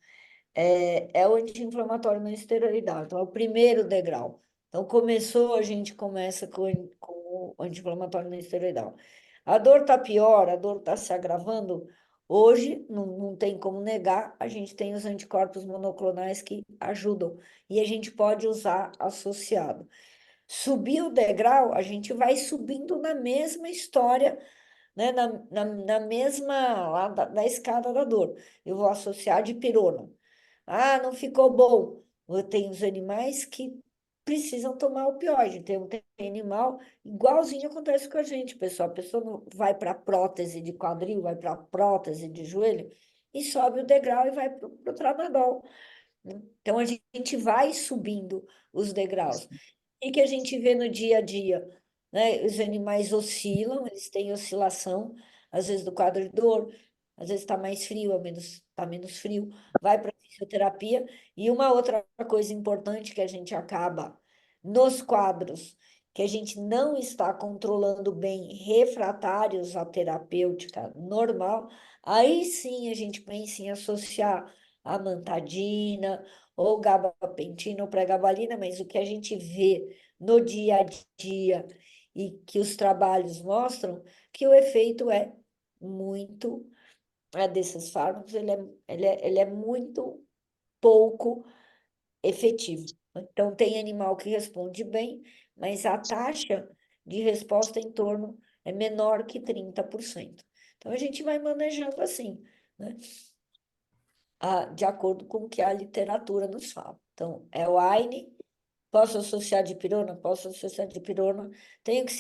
é o anti-inflamatório não esteroidal. Então, é o primeiro degrau. Então, começou, a gente começa com o anti-inflamatório não esteroidal. A dor está pior, a dor está se agravando. Hoje, não tem como negar, a gente tem os anticorpos monoclonais que ajudam. E a gente pode usar associado. Subir o degrau, a gente vai subindo na mesma história, né? Na mesma, lá da escada da dor. Eu vou associar de pirona. Ah, não ficou bom. Eu tenho os animais que precisam tomar opioide. Então, tem animal, igualzinho acontece com a gente, pessoal. A pessoa não vai para prótese de quadril, vai para prótese de joelho e sobe o degrau e vai para o tramadol, né? Então, a gente vai subindo os degraus. E que a gente vê no dia a dia, né? Os animais oscilam, eles têm oscilação, às vezes do quadro de dor, às vezes está mais frio, tá menos frio, vai para fisioterapia. E uma outra coisa importante que a gente acaba nos quadros que a gente não está controlando bem refratários à terapêutica normal, aí sim a gente pensa em associar a mantadina ou gabapentina ou pregabalina, mas o que a gente vê no dia a dia e que os trabalhos mostram que o efeito é muito, desses fármacos, ele é muito pouco efetivo. Então, tem animal que responde bem, mas a taxa de resposta em torno é menor que 30%. Então, a gente vai manejando assim, né? De acordo com o que a literatura nos fala. Então, é o AINE. Posso associar dipirona? Posso associar dipirona. Tenho que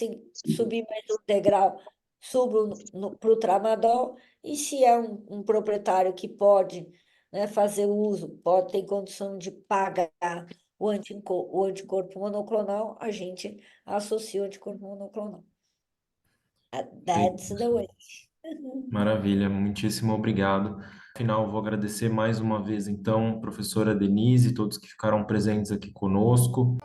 subir mais um degrau. subo para o tramadol, e se é um proprietário que pode, né, fazer uso, pode ter condição de pagar o anticorpo monoclonal, a gente associa o anticorpo monoclonal. That's Perfeito. the way. Maravilha, muitíssimo obrigado. Afinal, vou agradecer mais uma vez, então, professora Denise e todos que ficaram presentes aqui conosco.